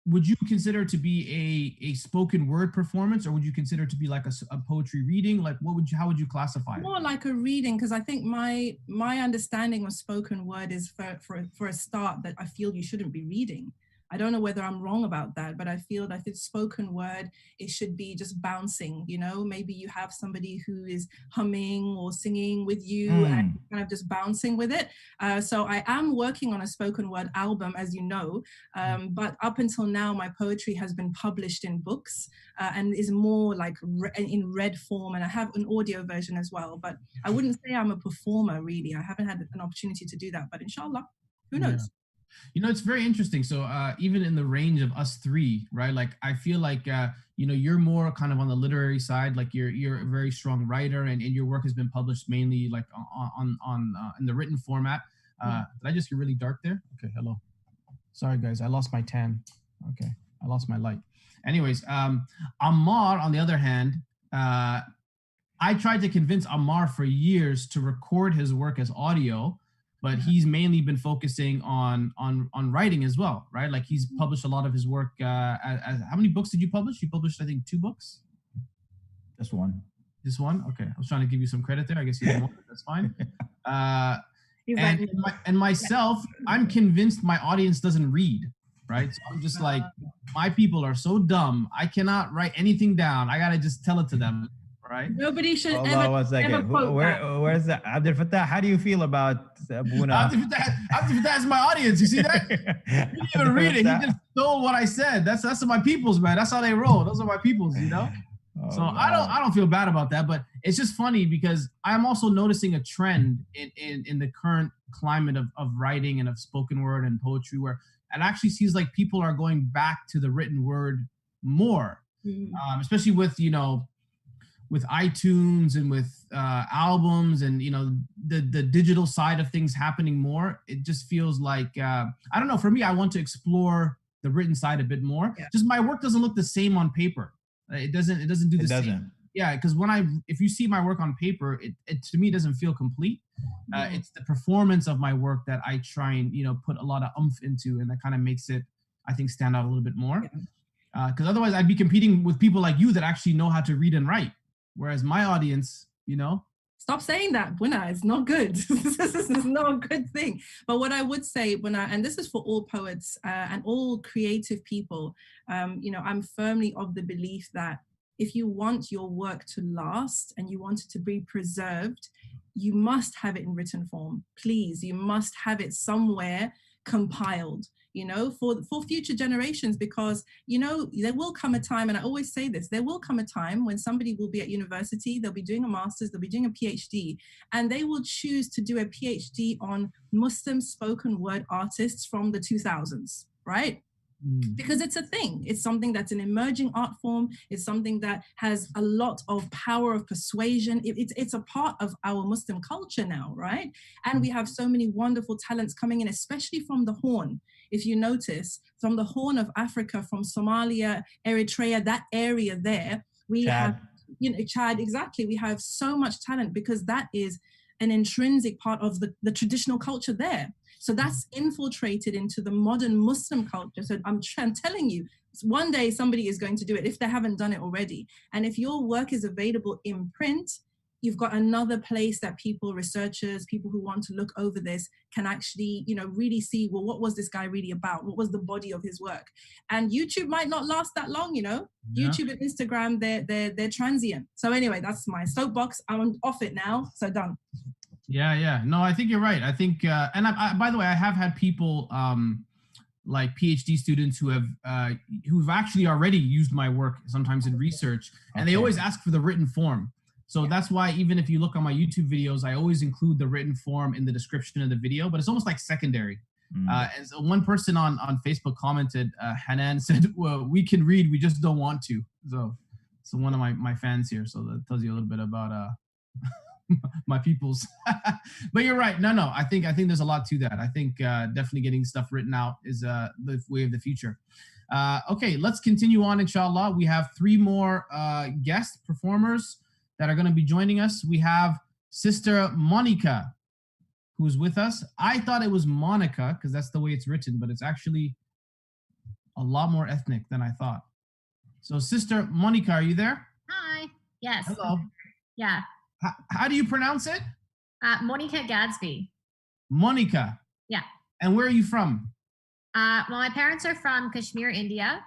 would you consider it to be a spoken word performance, or would you consider it to be like a poetry reading? Like how would you classify it? More like a reading, because I think my understanding of spoken word is for a start that I feel you shouldn't be reading. I don't know whether I'm wrong about that, but I feel that if it's spoken word, it should be just bouncing, maybe you have somebody who is humming or singing with you and kind of just bouncing with it. So I am working on a spoken word album, as you know, but up until now, my poetry has been published in books and is more like in read form, and I have an audio version as well, but I wouldn't say I'm a performer really. I haven't had an opportunity to do that, but inshallah, who knows? Yeah. It's very interesting. So even in the range of us three, right? Like I feel like you're more kind of on the literary side. Like you're a very strong writer, and your work has been published mainly like on in the written format. Did I just get really dark there? Okay, hello. Sorry guys, I lost my tan. Okay, I lost my light. Anyways, Ammar, on the other hand, I tried to convince Ammar for years to record his work as audio. But he's mainly been focusing on writing as well, right? Like he's published a lot of his work. How many books did you publish? You published, I think, 2 books. Just one. Just one? Okay. I was trying to give you some credit there. I guess you didn't want it. That's fine. And myself, I'm convinced my audience doesn't read, right? So I'm just like, my people are so dumb. I cannot write anything down. I got to just tell it to them. Right? Nobody should Hold on 1 second. Where's that? Abdel Fattah, how do you feel about Boonaa? Abdel Fattah is my audience. You see that? He didn't even read it. He just stole what I said. That's my peoples, man. That's how they roll. Those are my peoples, So wow. I don't feel bad about that, but it's just funny because I'm also noticing a trend in the current climate of writing and of spoken word and poetry, where it actually seems like people are going back to the written word more, especially with iTunes and with albums and the digital side of things happening more. It just feels like I don't know. For me, I want to explore the written side a bit more. Yeah. Just my work doesn't look the same on paper. It doesn't do the same. Yeah, because if you see my work on paper, it to me doesn't feel complete. It's the performance of my work that I try and put a lot of oomph into, and that kind of makes it, I think, stand out a little bit more. Because otherwise, I'd be competing with people like you that actually know how to read and write. Whereas my audience, Stop saying that, Boonaa. It's not good. This is not a good thing. But what I would say, Boonaa, and this is for all poets and all creative people, I'm firmly of the belief that if you want your work to last and you want it to be preserved, you must have it in written form. Please, you must have it somewhere compiled. For future generations, because, there will come a time, and I always say this, there will come a time when somebody will be at university, they'll be doing a master's, they'll be doing a PhD, and they will choose to do a PhD on Muslim spoken word artists from the 2000s, right? Because it's a thing. It's something that's an emerging art form. It's something that has a lot of power of persuasion. It's a part of our Muslim culture now, right? And we have so many wonderful talents coming in, especially from the Horn. If you notice, from the Horn of Africa, from Somalia, Eritrea, that area there, we have, Chad, exactly. We have so much talent because that is an intrinsic part of the traditional culture there. So that's infiltrated into the modern Muslim culture. So I'm telling you, one day somebody is going to do it if they haven't done it already. And if your work is available in print, you've got another place that researchers, people who want to look over this can actually, really see, well, what was this guy really about? What was the body of his work? And YouTube might not last that long, Yeah. YouTube and Instagram, they're transient. So anyway, that's my soapbox. I'm off it now. So done. Yeah. No, I think you're right. I think, and I, by the way, I have had people like PhD students who've actually already used my work sometimes in research, and they always ask for the written form. So that's why even if you look on my YouTube videos, I always include the written form in the description of the video, but it's almost like secondary. And so one person on Facebook commented, Hanan said, well, we can read, we just don't want to. So one of my fans here. So that tells you a little bit about my peoples. But you're right. No, I think there's a lot to that. I think definitely getting stuff written out is the way of the future. Okay, let's continue on, inshallah. We have 3 more guest performers that are going to be joining us. We have Sister Monica, who's with us. I thought it was Monica because that's the way it's written, but it's actually a lot more ethnic than I thought. So Sister Monica, are you there? Hi. Yes. Hello. Yeah. How do you pronounce it? Monica Gadsby. Monica. Yeah. And where are you from? Well, my parents are from Kashmir, India.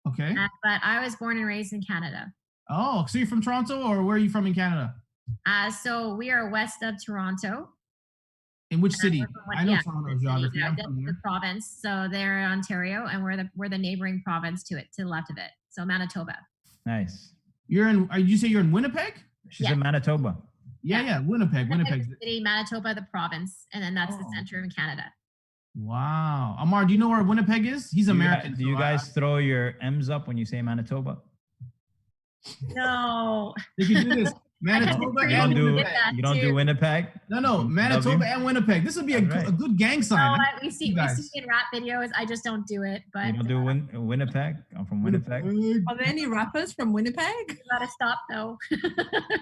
Okay. But I was born and raised in Canada. Oh, so you're from Toronto, or where are you from in Canada? So we are west of Toronto. In which city? I know Toronto geography. Yeah, the province. So they're in Ontario, and we're the neighboring province to the left of it. So Manitoba. Nice. Did you say you're in Winnipeg? She's in Manitoba. Yeah, Winnipeg. Winnipeg City, Manitoba, the province, and then that's the center in Canada. Wow. Ammar, do you know where Winnipeg is? He's American. Do you guys throw your M's up when you say Manitoba? No. They can do this. Manitoba and Winnipeg. You don't do Winnipeg? No, Manitoba and Winnipeg. This would be a good gang sign. No, we see in rap videos. I just don't do it. But you don't do Winnipeg? I'm from Winnipeg. Are there any rappers from Winnipeg? You gotta stop though.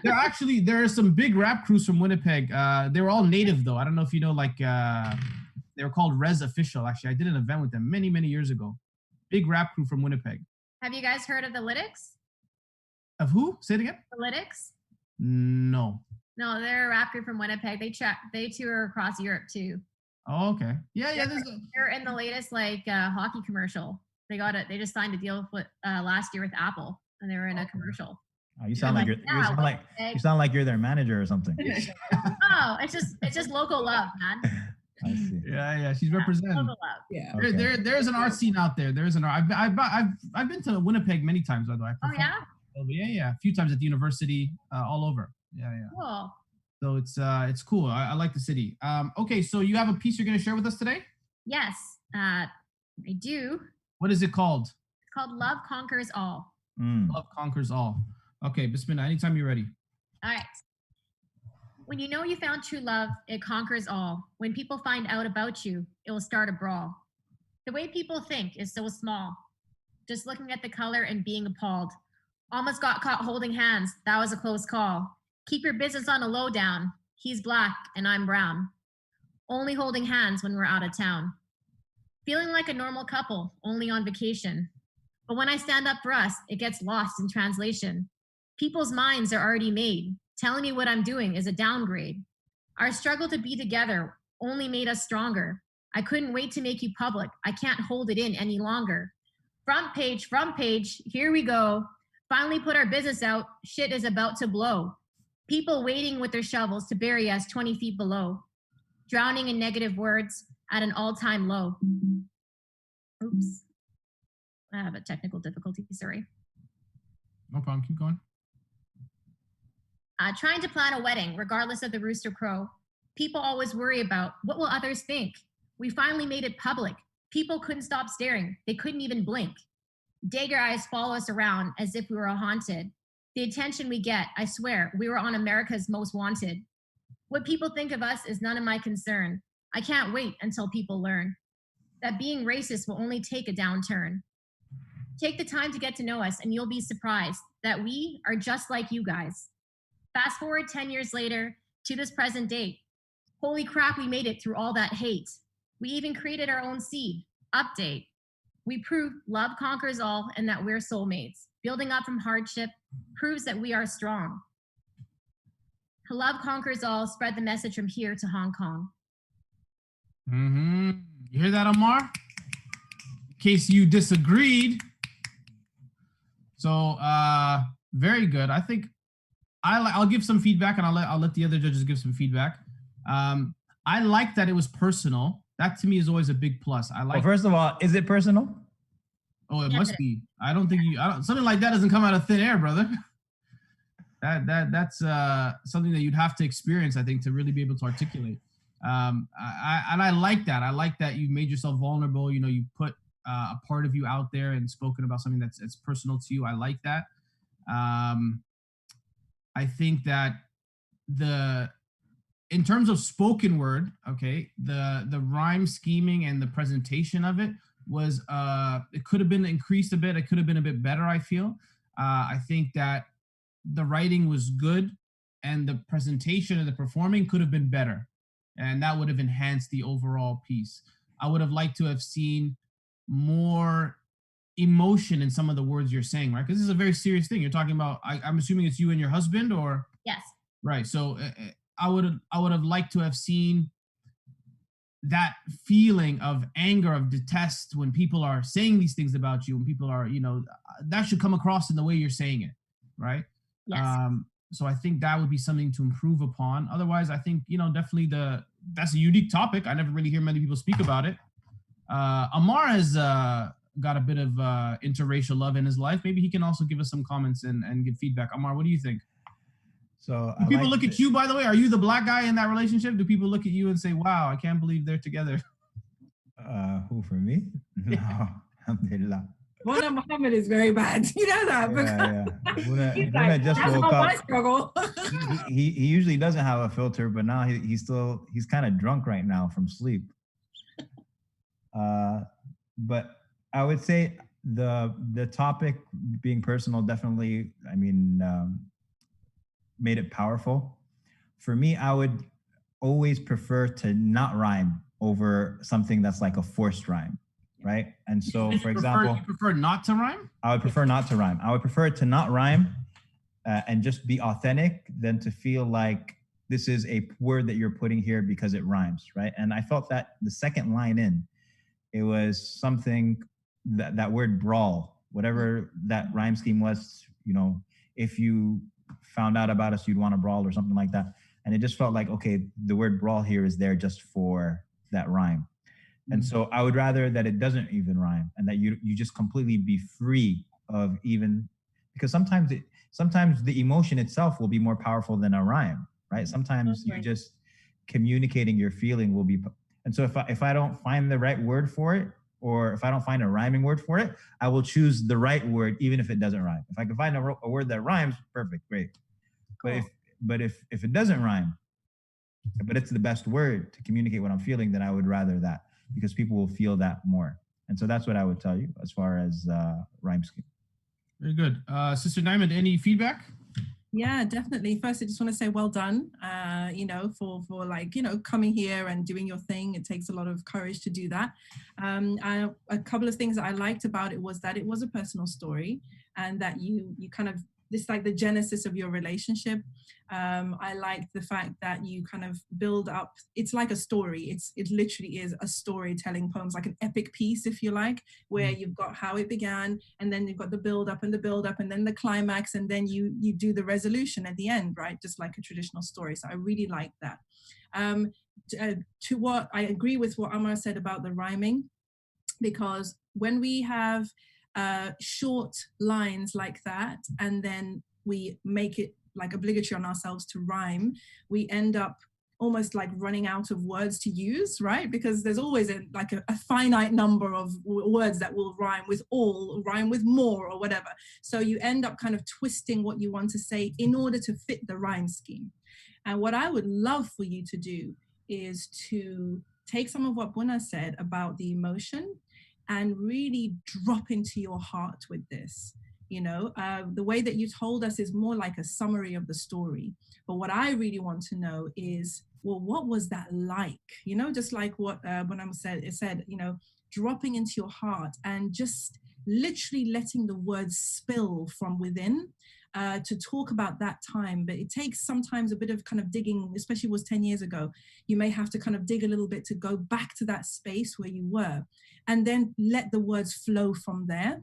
there are some big rap crews from Winnipeg. They were all native though. I don't know if you know, like they were called Res Official. Actually, I did an event with them many years ago. Big rap crew from Winnipeg. Have you guys heard of the Lytics? Of who? Say it again. The Lytics? No, they're a rap group from Winnipeg. They tour across Europe too. Oh, okay. Yeah. They're in the latest hockey commercial. They just signed a deal with last year with Apple, and they were in a commercial. Oh, you sound you sound like you're their manager or something. Oh, it's just local love, man. I see. Yeah. She's representing. Local love. Yeah. Okay. There's an art scene out there. There's an art. I've been to Winnipeg many times, by the way. Oh yeah. Yeah. A few times at the university, all over. Yeah. Cool. So it's cool. I like the city. Okay, so you have a piece you're going to share with us today? Yes, I do. What is it called? It's called Love Conquers All. Love Conquers All. Okay, Bismillah, anytime you're ready. All right. When you know you found true love, it conquers all. When people find out about you, it will start a brawl. The way people think is so small. Just looking at the color and being appalled. Almost got caught holding hands. That was a close call. Keep your business on a lowdown. He's black and I'm brown. Only holding hands when we're out of town. Feeling like a normal couple, only on vacation. But when I stand up for us, it gets lost in translation. People's minds are already made. Telling me what I'm doing is a downgrade. Our struggle to be together only made us stronger. I couldn't wait to make you public. I can't hold it in any longer. Front page, here we go. Finally put our business out, shit is about to blow. People waiting with their shovels to bury us 20 feet below. Drowning in negative words at an all-time low. Oops. I have a technical difficulty, sorry. No problem, keep going. Trying to plan a wedding, regardless of the rooster crow. People always worry about, what will others think? We finally made it public. People couldn't stop staring. They couldn't even blink. Dagger eyes follow us around as if we were haunted. The attention we get, I swear, we were on America's Most Wanted. What people think of us is none of my concern. I can't wait until people learn that being racist will only take a downturn. Take the time to get to know us and you'll be surprised that we are just like you guys. Fast forward 10 years later to this present date. Holy crap, we made it through all that hate. We even created our own seed. Update. We proved love conquers all and that we're soulmates. Building up from hardship proves that we are strong. Love conquers all. Spread the message from here to Hong Kong. You hear that, Ammar? In case you disagreed. So, very good. I think I'll give some feedback, and I'll let the other judges give some feedback. I like that it was personal. That to me is always a big plus. Well, first of all, is it personal? Oh, it must be. I don't think something like that doesn't come out of thin air, brother. That's something that you'd have to experience, I think, to really be able to articulate. I like that. I like that you made yourself vulnerable. You know, you put a part of you out there and spoken about something that's personal to you. I like that. I think that in terms of spoken word, okay, the rhyme scheming and the presentation of it was it could have been increased a bit. It could have been a bit better, I feel. I think that the writing was good and the presentation and the performing could have been better. And that would have enhanced the overall piece. I would have liked to have seen more emotion in some of the words you're saying, right? Because this is a very serious thing. You're talking about, I'm assuming it's you and your husband, or? Yes. Right. So I would have liked to have seen that feeling of anger, of detest when people are saying these things about you, when people are, you know, that should come across in the way you're saying it, right? Yes. So I think that would be something to improve upon. Otherwise, I think, you know, definitely that's a unique topic. I never really hear many people speak about it. Ammar has got a bit of interracial love in his life. Maybe he can also give us some comments and give feedback. Ammar, what do you think? So do people look at you, by the way? Are you the black guy in that relationship? Do people look at you and say, wow, I can't believe they're together? Who, for me? No, alhamdulillah. Boonaa Mohammed is very bad. You know that? Yeah. Boonaa like, just that's woke not up. my struggle. he usually doesn't have a filter, but now he's kind of drunk right now from sleep. But I would say the topic being personal definitely, I mean, made it powerful. For me, I would always prefer to not rhyme over something that's like a forced rhyme, right? And so, for example, you prefer not to rhyme? I would prefer not to rhyme. I would prefer to not rhyme and just be authentic than to feel like this is a word that you're putting here because it rhymes, right? And I felt that the second line in, it was something that word brawl, whatever that rhyme scheme was, you know, if you found out about us, you'd want to brawl or something like that. And it just felt like, okay, the word brawl here is there just for that rhyme. And so I would rather that it doesn't even rhyme and that you just completely be free of even, because sometimes the emotion itself will be more powerful than a rhyme, right? Sometimes you just communicating your feeling will be, and so if I don't find the right word for it, or if I don't find a rhyming word for it, I will choose the right word, even if it doesn't rhyme. If I can find a word that rhymes, perfect, great. Cool. But if it doesn't rhyme, but it's the best word to communicate what I'm feeling, then I would rather that, because people will feel that more. And so that's what I would tell you as far as rhyme scheme. Very good. Sister Naima, any feedback? Yeah, definitely. First, I just want to say well done, you know, for like, you know, coming here and doing your thing. It takes a lot of courage to do that. A couple of things that I liked about it was that it was a personal story, and that you kind of, this like the genesis of your relationship. I liked the fact that you kind of build up, it's like a story. It literally is a storytelling poems, like an epic piece, if you like, where you've got how it began, and then you've got the build up and then the climax, and then you do the resolution at the end, right? Just like a traditional story. So I really like that. To what I agree with what Ammar said about the rhyming, because when we have short lines like that, and then we make it like obligatory on ourselves to rhyme, we end up almost like running out of words to use, right? Because there's always a finite number of words that will rhyme with all, or rhyme with more, or whatever. So you end up kind of twisting what you want to say in order to fit the rhyme scheme. And what I would love for you to do is to take some of what Boonaa said about the emotion and really drop into your heart with this. You know, the way that you told us is more like a summary of the story. But what I really want to know is, well, what was that like? You know, just like what Boonaa said, you know, dropping into your heart and just literally letting the words spill from within to talk about that time. But it takes sometimes a bit of kind of digging, especially it was 10 years ago. You may have to kind of dig a little bit to go back to that space where you were, and then let the words flow from there.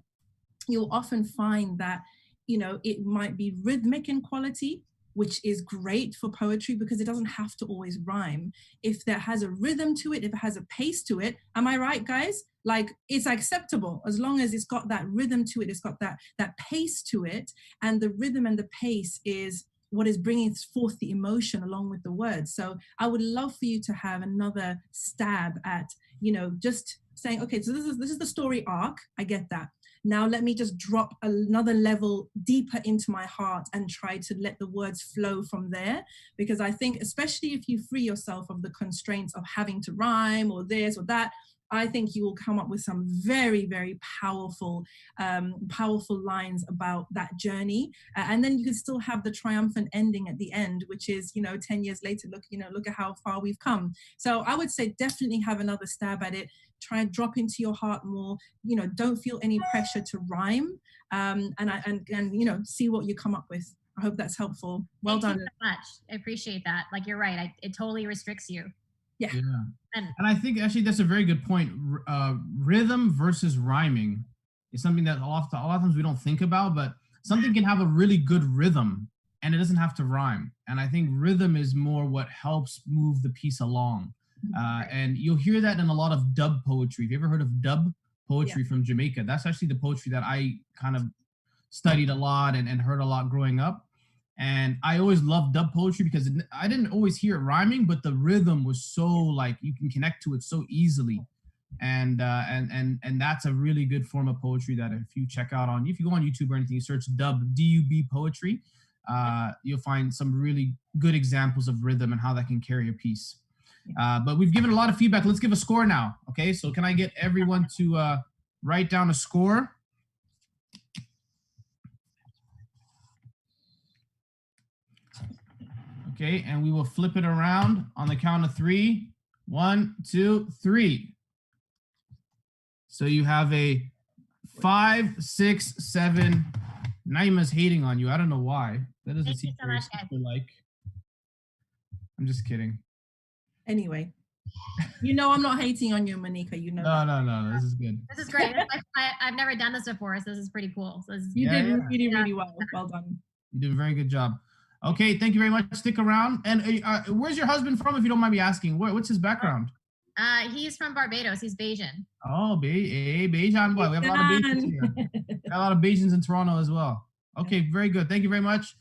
You'll often find that, you know, it might be rhythmic in quality, which is great for poetry because it doesn't have to always rhyme. If that has a rhythm to it, if it has a pace to it, am I right, guys? Like, it's acceptable as long as it's got that rhythm to it, it's got that pace to it, and the rhythm and the pace is what is bringing forth the emotion along with the words. So I would love for you to have another stab at, just saying, okay, so this is the story arc. I get that. Now let me just drop another level deeper into my heart and try to let the words flow from there. Because I think, especially if you free yourself of the constraints of having to rhyme or this or that, I think you will come up with some very, very powerful lines about that journey. And then you can still have the triumphant ending at the end, which is, 10 years later, look at how far we've come. So I would say definitely have another stab at it. Try and drop into your heart more. Don't feel any pressure to rhyme, and see what you come up with. I hope that's helpful. Well done. Thank you so much. I appreciate that. Like, you're right. It totally restricts you. Yeah. And I think actually that's a very good point. Rhythm versus rhyming is something that a lot of times we don't think about, but something can have a really good rhythm and it doesn't have to rhyme. And I think rhythm is more what helps move the piece along. And you'll hear that in a lot of dub poetry. Have you ever heard of dub poetry from Jamaica? That's actually the poetry that I kind of studied a lot and heard a lot growing up. And I always loved dub poetry because I didn't always hear it rhyming, but the rhythm was so like you can connect to it so easily. And that's a really good form of poetry that if you go on YouTube or anything, you search dub, D-U-B poetry, you'll find some really good examples of rhythm and how that can carry a piece. But we've given a lot of feedback. Let's give a score now. Okay, so can I get everyone to write down a score? Okay, and we will flip it around on the count of 3. 1, 2, 3. So you have a 5, 6, 7. Naima's hating on you. I don't know why. That doesn't seem very like. I'm just kidding. Anyway, I'm not hating on you, Monica. No. This is good. This is great. I've never done this before, so this is pretty cool. So you did really well. Well done. You did a very good job. Okay, thank you very much. Stick around. And where's your husband from, if you don't mind me asking? What's his background? He's from Barbados. He's Bajan. Oh, Bajan boy. We have a lot of Bajans here. We have a lot of Bajans in Toronto as well. Okay, very good. Thank you very much.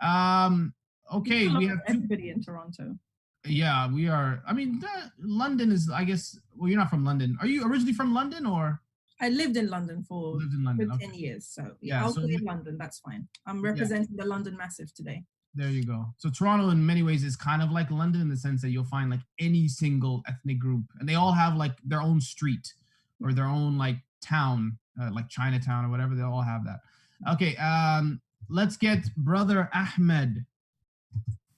Okay, we have everybody in Toronto. Yeah, we are. I mean, London is, I guess. Well, you're not from London. Are you originally from London or? I lived in London for 10 years. So I'll go in London. That's fine. I'm representing the London Massive today. There you go. So Toronto in many ways is kind of like London in the sense that you'll find like any single ethnic group and they all have like their own street or their own like town, like Chinatown or whatever. They all have that. Okay. Let's get Brother Ahmed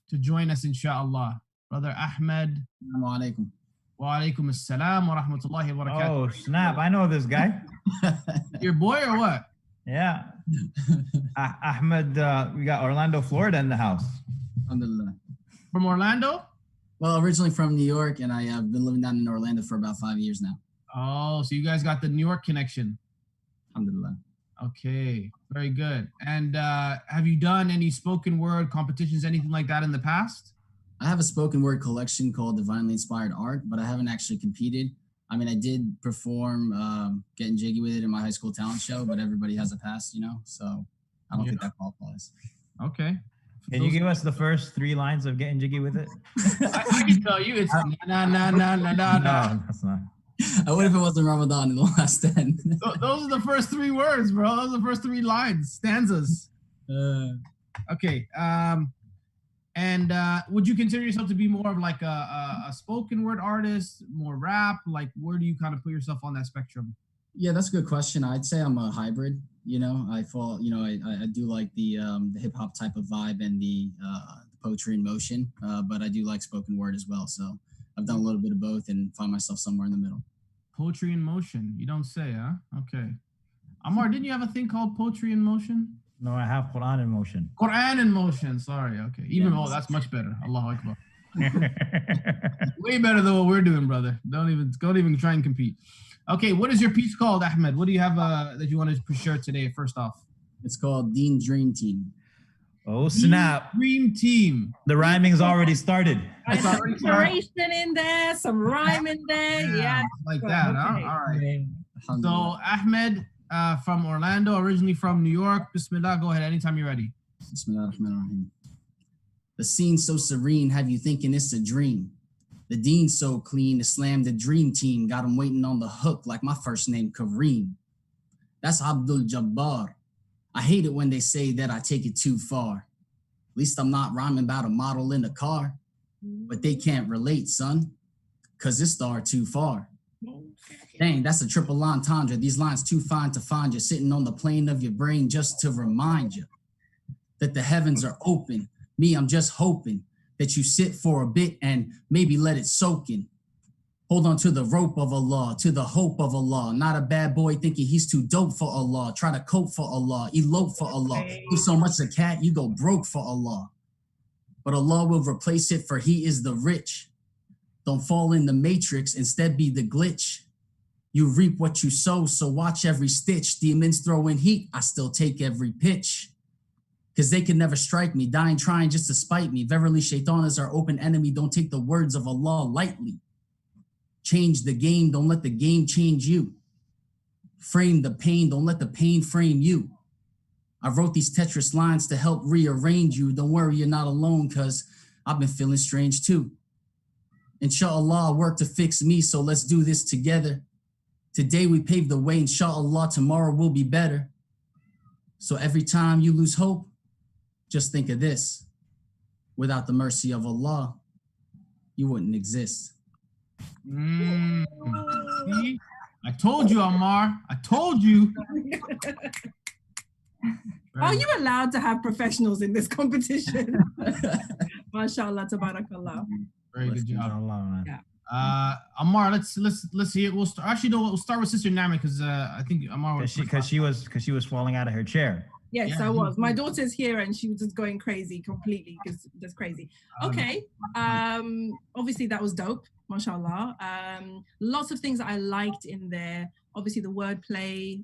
to join us, inshallah. Brother Ahmed. Assalamu alaikum. Wa alaikum assalam wa rahmatullahi wa barakatuh. Oh, snap. I know this guy. Your boy or what? Yeah. Ahmed, we got Orlando, Florida in the house. Alhamdulillah. From Orlando? Well, originally from New York, and I have been living down in Orlando for about 5 years now. Oh, so you guys got the New York connection. Alhamdulillah. Okay, very good. And have you done any spoken word competitions, anything like that in the past? I have a spoken word collection called Divinely Inspired Art, but I haven't actually competed. I mean, I did perform Getting Jiggy With It in my high school talent show, but everybody has a past, so I don't think that qualifies. Okay. Can you give us the first 3 lines of Getting Jiggy With It? I can tell you it's na. No, that's not. What if it wasn't Ramadan in the last 10? Those are the first 3 words, bro. Those are the first 3 lines, stanzas. Okay. And would you consider yourself to be more of like a spoken word artist, more rap? Like, where do you kind of put yourself on that spectrum? Yeah, that's a good question. I'd say I'm a hybrid. I fall. I do like the hip hop type of vibe and the poetry in motion, but I do like spoken word as well. So I've done a little bit of both and find myself somewhere in the middle. Poetry in motion. You don't say, huh? Okay. Ammar, didn't you have a thing called poetry in motion? No, I have Quran in motion. Quran in motion. Sorry. Okay. That's much better. Allahu Akbar. Way better than what we're doing, brother. Don't even try and compete. Okay. What is your piece called, Ahmed? What do you have that you want to share today? First off, it's called Dean Dream Team. Oh snap! Dream Team. The rhyming's already started. Some inspiration in there, some rhyme in there. Yeah. Like that. Okay. Huh? All right. So Ahmed. From Orlando, originally from New York. Bismillah, go ahead anytime you're ready. Bismillah ar-Rahman ar-Rahim. The scene so serene, have you thinking it's a dream. The dean so clean to slam the dream team, got him waiting on the hook like my first name Kareem. That's Abdul Jabbar. I hate it when they say that I take it too far. At least I'm not rhyming about a model in a car. But they can't relate, son, cause it's far too far. Dang, that's a triple entendre. These lines too fine to find you, sitting on the plane of your brain just to remind you that the heavens are open. Me, I'm just hoping that you sit for a bit and maybe let it soak in. Hold on to the rope of Allah, to the hope of Allah. Not a bad boy thinking he's too dope for Allah. Try to cope for Allah, elope for Allah. Do so much a cat, you go broke for Allah. But Allah will replace it, for he is the rich. Don't fall in the matrix, instead be the glitch. You reap what you sow, so watch every stitch. Demons throw in heat, I still take every pitch. Cause they can never strike me, dying trying just to spite me. Verily, Shaitan is our open enemy, don't take the words of Allah lightly. Change the game, don't let the game change you. Frame the pain, don't let the pain frame you. I wrote these Tetris lines to help rearrange you. Don't worry, you're not alone, cause I've been feeling strange too. Inshallah, work to fix me, so let's do this together. Today we pave the way, inshallah, tomorrow will be better. So every time you lose hope, just think of this. Without the mercy of Allah, you wouldn't exist. See? I told you, Ammar. I told you. Are you allowed to have professionals in this competition? MashaAllah, tabarakallah. Very good job. Yeah. Ammar, let's see it. We'll start. Actually, no, we'll start with Sister Naima because I think Ammar was because she was falling out of her chair. Yes, Yeah. I was. My daughter's here and she was just going crazy completely because that's crazy. Okay. Obviously that was dope, mashallah. Lots of things that I liked in there. Obviously the wordplay,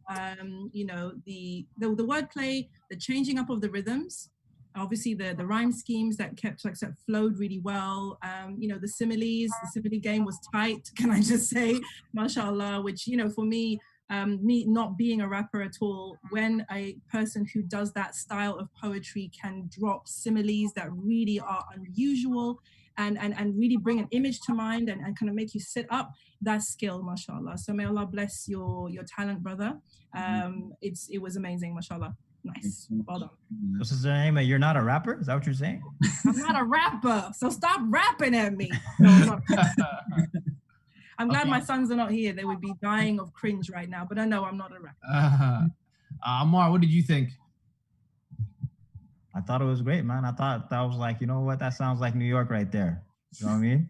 you know, the wordplay, the changing up of the rhythms. Obviously the rhyme schemes that kept like sort of flowed really well. You know, the simile game was tight, can I just say, mashallah, which, you know, for me, me not being a rapper at all, when a person who does that style of poetry can drop similes that really are unusual and really bring an image to mind and kind of make you sit up, that's skill, mashallah. So may Allah bless your talent, brother. It was amazing, mashallah. Nice. Well done. So Sister Naima, you're not a rapper? Is that what you're saying? I'm not a rapper, so stop rapping at me. No, I'm glad my sons are not here. They would be dying of cringe right now, but I know I'm not a rapper. Ammar, what did you think? I thought it was great, man. I thought that was like, you know what? That sounds like New York right there. You know what I mean?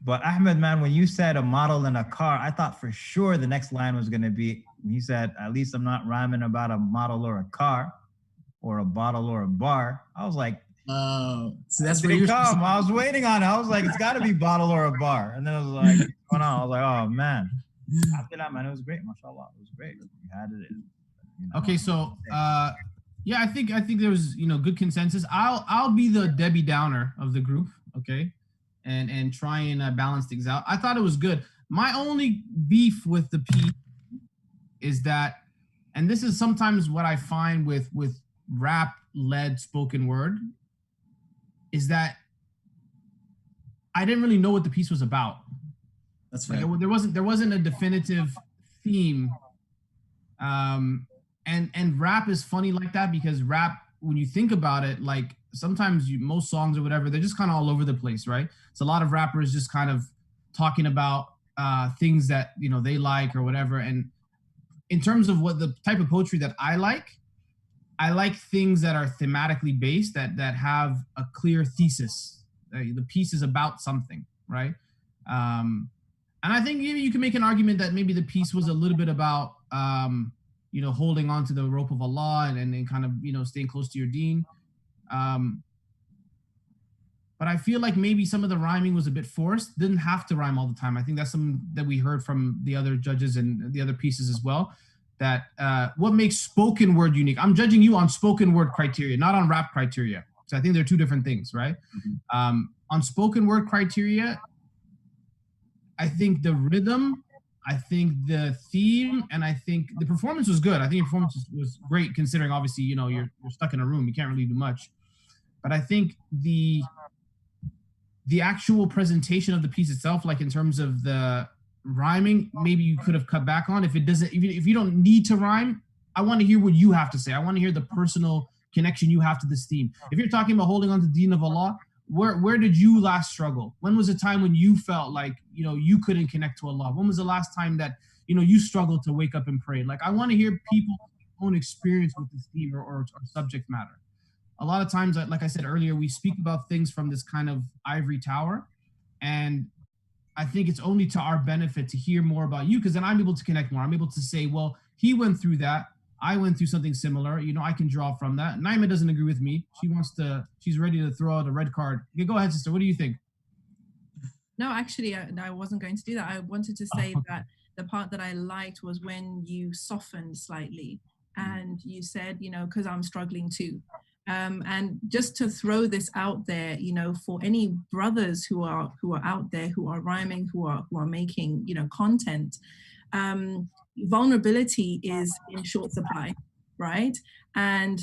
But Ahmed, man, when you said a model in a car, I thought for sure the next line was going to be, he said, at least I'm not rhyming about a model or a car or a bottle or a bar. I was like, oh, so that's where you come. I was waiting on it. I was like, it's got to be bottle or a bar. And then I was like, what's going on? I was like, oh, man. After that, man, it was great. MashaAllah. It was great. You had it. You know, okay, so, yeah, I think there was, you know, good consensus. I'll be the Debbie Downer of the group, okay, and try and balance things out. I thought it was good. My only beef with the piece is that, and this is sometimes what I find with rap-led spoken word, is that I didn't really know what the piece was about. That's right. Like, there wasn't a definitive theme. And rap is funny like that because rap, when you think about it, like sometimes most songs or whatever, they're just kind of all over the place, right? So a lot of rappers just kind of talking about things that, you know, they like or whatever. And in terms of what the type of poetry that I like things that are thematically based, that have a clear thesis. The piece is about something, right? And I think you can make an argument that maybe the piece was a little bit about, you know, holding on to the rope of Allah and kind of, you know, staying close to your deen. But I feel like maybe some of the rhyming was a bit forced. Didn't have to rhyme all the time. I think that's something that we heard from the other judges and the other pieces as well. That what makes spoken word unique. I'm judging you on spoken word criteria, not on rap criteria. So I think they're two different things, right? Mm-hmm. On spoken word criteria, I think the rhythm, I think the theme, and I think the performance was good. I think your performance was great considering obviously, you know, you're stuck in a room. You can't really do much. but I think the actual presentation of the piece itself, like in terms of the rhyming, maybe you could have cut back on. If it doesn't, if you don't need to rhyme, I want to hear what you have to say. I want to hear the personal connection you have to this theme. If you're talking about holding on to the deen of Allah, where did you last struggle? When was the time when you felt like, you couldn't connect to Allah? When was the last time that, you struggled to wake up and pray? Like, I want to hear people's own experience with this theme or subject matter. A lot of times, like I said earlier, we speak about things from this kind of ivory tower. And I think it's only to our benefit to hear more about you, because then I'm able to connect more. I'm able to say, well, he went through that. I went through something similar. I can draw from that. Naima doesn't agree with me. She's ready to throw out a red card. Okay, go ahead, sister. What do you think? No, actually, I wasn't going to do that. I wanted to say that the part that I liked was when you softened slightly and you said, because I'm struggling too. And just to throw this out there, for any brothers who are out there, who are rhyming, who are making, content, vulnerability is in short supply, right? And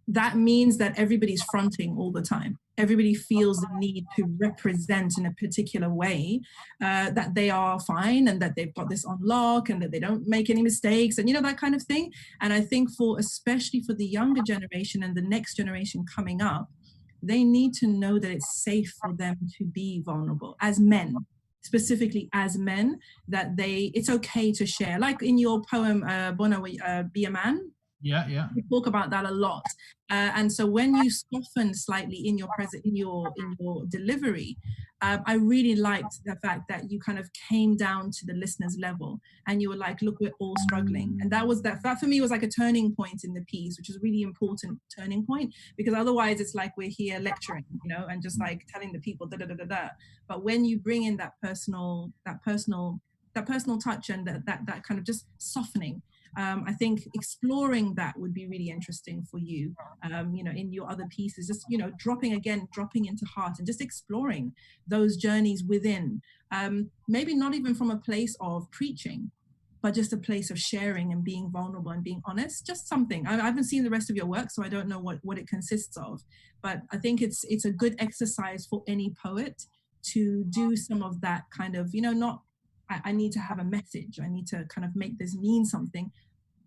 that means that everybody's fronting all the time. Everybody feels the need to represent in a particular way, that they are fine and that they've got this on lock and that they don't make any mistakes and that kind of thing. And I think especially for the younger generation and the next generation coming up, they need to know that it's safe for them to be vulnerable as men, specifically as men, that it's okay to share. Like in your poem, Boonaa, Be a Man. Yeah. We talk about that a lot. And so when you soften slightly in your delivery, I really liked the fact that you kind of came down to the listener's level and you were like, look, we're all struggling. And that for me was like a turning point in the piece, which is a really important turning point, because otherwise it's like we're here lecturing, and just like telling the people da. But when you bring in that personal touch and that kind of just softening, I think exploring that would be really interesting for you, in your other pieces, just, dropping into heart and just exploring those journeys within, maybe not even from a place of preaching, but just a place of sharing and being vulnerable and being honest, just something. I haven't seen the rest of your work, so I don't know what it consists of, but I think it's a good exercise for any poet to do some of that kind of, I need to have a message. I need to kind of make this mean something.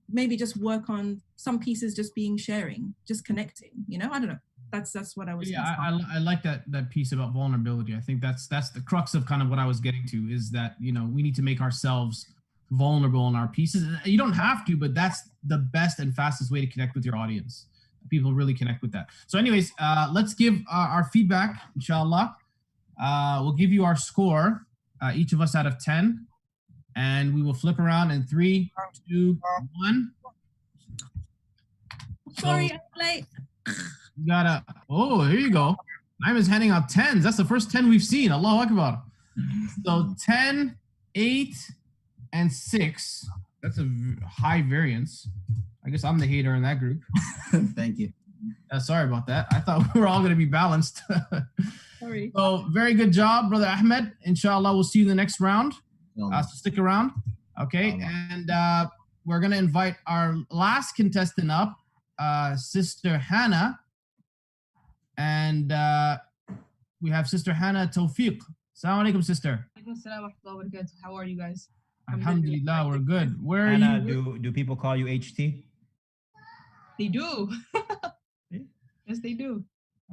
Maybe just work on some pieces, just sharing, just connecting. I don't know. That's what I was. Yeah, I like that piece about vulnerability. I think that's the crux of kind of what I was getting to, is that we need to make ourselves vulnerable in our pieces. You don't have to, but that's the best and fastest way to connect with your audience. People really connect with that. So, anyways, let's give our feedback, inshallah. We'll give you our score. Each of us out of 10, and we will flip around in 3, 2, 1. Sorry, I'm late. You gotta. Oh, here you go. Naima's handing out 10s. That's the first 10 we've seen. Allahu Akbar. So 10, 8, and 6. That's a high variance. I guess I'm the hater in that group. Thank you. Sorry about that. I thought we were all going to be balanced. Sorry. So very good job, Brother Ahmed. Inshallah, we'll see you in the next round. So stick around. Okay. And we're going to invite our last contestant up, Sister Hannah. And we have Sister Hannah Tawfiq. Assalamu alaikum, sister. How are you guys? Alhamdulillah, we're good. Where Hannah, are you? do people call you HT? They do. Yes, they do.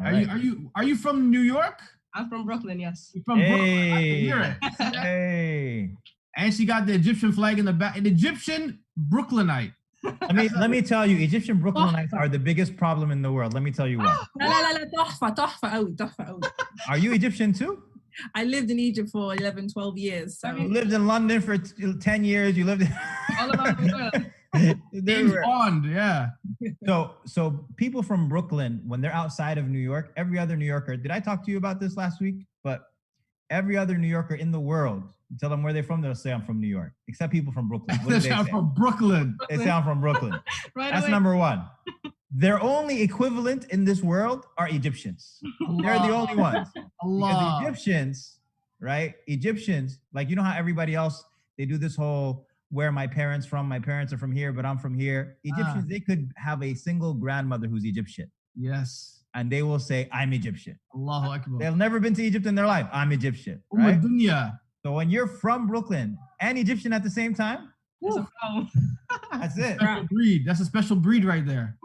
Are you from New York? I'm from Brooklyn, yes. You're from Brooklyn. I can hear it. Hey. And she got the Egyptian flag in the back. An Egyptian Brooklynite. Let me tell you, Egyptian Brooklynites are the biggest problem in the world. Let me tell you why. Are you Egyptian too? I lived in Egypt for 11, 12 years. So. You lived in London for 10 years. You lived in all about the world. James Bond, yeah. So people from Brooklyn, when they're outside of New York, every other New Yorker, did I talk to you about this last week? But every other New Yorker in the world, you tell them where they're from, they'll say I'm from New York, except people from Brooklyn. What do they say? I'm from Brooklyn. They say I'm from Brooklyn. Right That's away. number one. Their only equivalent in this world are Egyptians. They're the only ones. Because Egyptians, right? Egyptians, like, you know how everybody else, they do this whole, where are my parents from? My parents are from here, but I'm from here. Egyptians, they could have a single grandmother who's Egyptian. Yes. and they will say, I'm Egyptian. Allahu Akbar. They've never been to Egypt in their life. I'm Egyptian. Right? Dunya. So when you're from Brooklyn and Egyptian at the same time, that's it. Special breed. That's a special breed right there.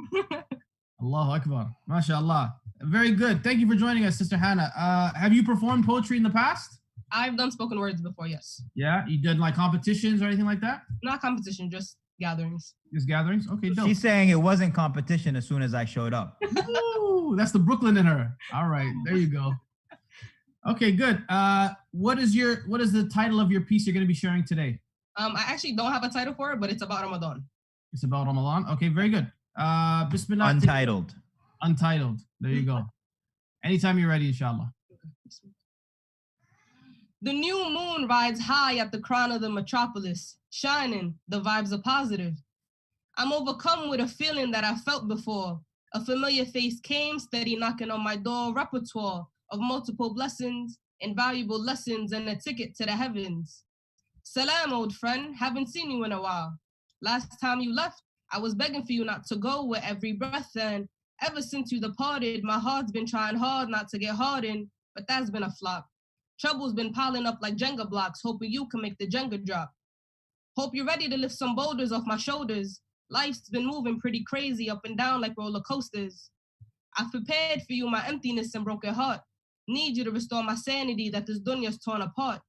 Allahu Akbar. MashaAllah. Very good. Thank you for joining us, Sister Hannah. Have you performed poetry in the past? I've done spoken words before, yes. Yeah? You did like competitions or anything like that? Not competition, just gatherings. Just gatherings? Okay, dope. She's saying it wasn't competition as soon as I showed up. Ooh, that's the Brooklyn in her. All right, there you go. Okay, good. What is the title of your piece you're going to be sharing today? I actually don't have a title for it, but it's about Ramadan. It's about Ramadan. Okay, very good. Bismillah. Untitled. Untitled. There you go. Anytime you're ready, inshallah. The new moon rides high at the crown of the metropolis, shining, the vibes are positive. I'm overcome with a feeling that I felt before. A familiar face came, steady knocking on my door, repertoire of multiple blessings, invaluable lessons, and a ticket to the heavens. Salam, old friend, haven't seen you in a while. Last time you left, I was begging for you not to go with every breath, and ever since you departed, my heart's been trying hard not to get hardened, but that's been a flop. Trouble's been piling up like Jenga blocks, hoping you can make the Jenga drop. Hope you're ready to lift some boulders off my shoulders. Life's been moving pretty crazy up and down like roller coasters. I've prepared for you my emptiness and broken heart. Need you to restore my sanity that this dunya's torn apart.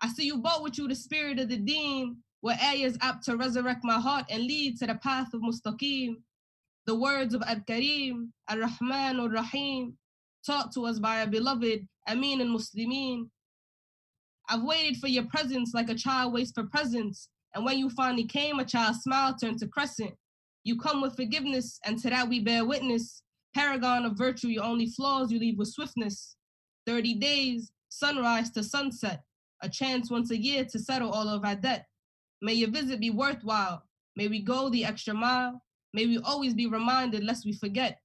I see you brought with you the spirit of the deen, where air is apt to resurrect my heart and lead to the path of Mustaqim. The words of Al-Kareem, Ar-Rahman, Ar-Rahim, taught to us by our beloved Ameen and Muslimin. I've waited for your presence like a child waits for presents, and when you finally came, a child's smile turned to crescent. You come with forgiveness, and to that we bear witness. Paragon of virtue, your only flaws you leave with swiftness. 30 days, sunrise to sunset, a chance once a year to settle all of our debt. May your visit be worthwhile. May we go the extra mile. May we always be reminded lest we forget.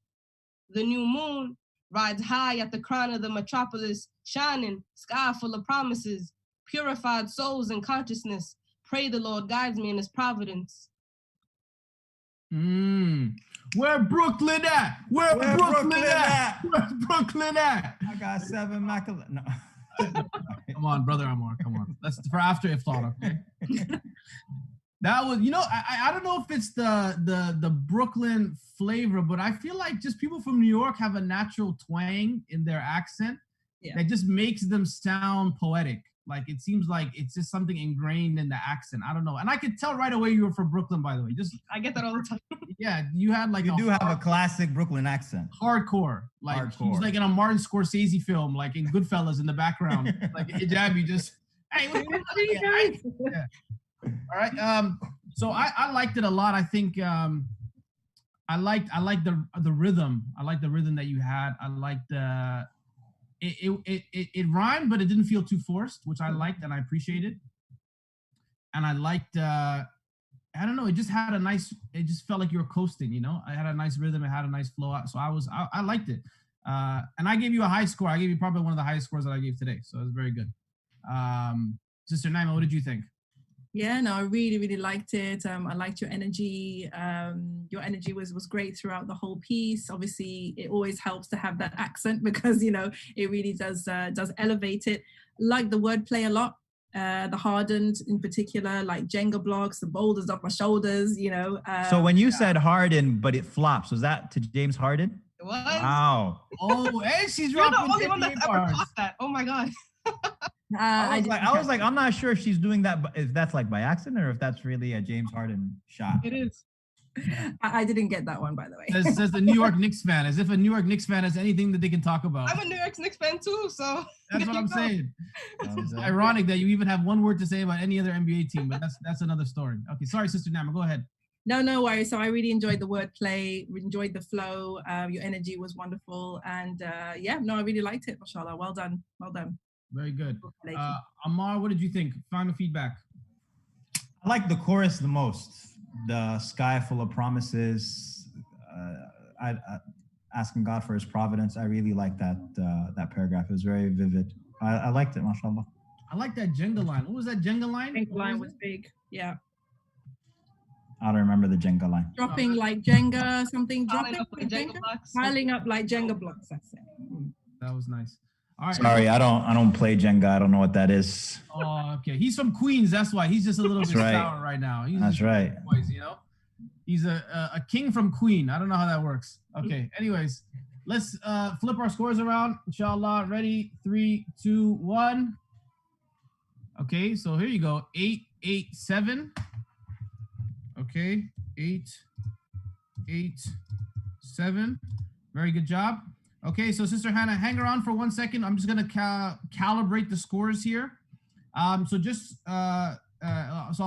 The new moon rides high at the crown of the metropolis, shining, sky full of promises, purified souls and consciousness. Pray the Lord guides me in his providence. Where Brooklyn at? Where Brooklyn at? Where's Brooklyn at? I got 7 Macaulay. No. Come on, brother Ammar. Come on. That's for after iftar, okay? That was, I don't know if it's the Brooklyn flavor, but I feel like just people from New York have a natural twang in their accent that just makes them sound poetic. Like it seems like it's just something ingrained in the accent. I don't know. And I could tell right away you were from Brooklyn, by the way. I get that all the time. Yeah, you had like you do have a classic Brooklyn accent. Hardcore. Like he's like in a Martin Scorsese film, like in Goodfellas in the background. Like hijabi just, hey, what's going on, guys? Yeah. All right. So I liked it a lot. I think I liked the rhythm. I liked the rhythm that you had. I liked it rhymed, but it didn't feel too forced, which I liked and I appreciated. And I liked I don't know, it just had it just felt like you were coasting, I had a nice rhythm, it had a nice flow. So I liked it. And I gave you a high score. I gave you probably one of the highest scores that I gave today. So it was very good. Sister Naima, what did you think? Yeah, no, I really, really liked it. I liked your energy. Your energy was great throughout the whole piece. Obviously, it always helps to have that accent because, it really does elevate it. Like the wordplay a lot. The hardened in particular, like Jenga blocks, the boulders off my shoulders, So when you said Harden, but it flops, was that to James Harden? It was. Wow. Oh, and she's You're dropping the only one that's ever bars. caught that. Oh my God. I was like, I'm not sure if she's doing that, but if that's like by accident or if that's really a James Harden shot. It is. I didn't get that one, by the way. Says the New York Knicks fan, as if a New York Knicks fan has anything that they can talk about. I'm a New York Knicks fan too, so that's what I'm saying. It's ironic that you even have one word to say about any other NBA team, but that's another story. Okay, sorry, Sister Naima, go ahead. No worries. So I really enjoyed the wordplay, enjoyed the flow. Your energy was wonderful, and I really liked it. Mashallah, well done. Very good. Ammar, what did you think? Final feedback. I like the chorus the most. The sky full of promises. Asking God for His providence. I really liked that paragraph. It was very vivid. I liked it, mashallah. I like that Jenga line. What was that Jenga line? Jenga line was big. Yeah. I don't remember the Jenga line. Dropping like Jenga, something. Piling Dropping up like Jenga Jenga. blocks. Piling up like Jenga blocks. That's it. That was nice. All right. Sorry, I don't play Jenga. I don't know what that is. Oh, okay. He's from Queens. That's why he's just a little bit right. sour right now. That's right. Boys, you know, he's a king from Queen. I don't know how that works. Okay. Anyways, let's flip our scores around. Inshallah. Ready? 3, 2, 1. Okay. So here you go. 8, 8, 7. Okay. 8, 8, 7. Very good job. Okay, so Sister Hannah, hang around for 1 second. I'm just gonna calibrate the scores here. So just so I'm just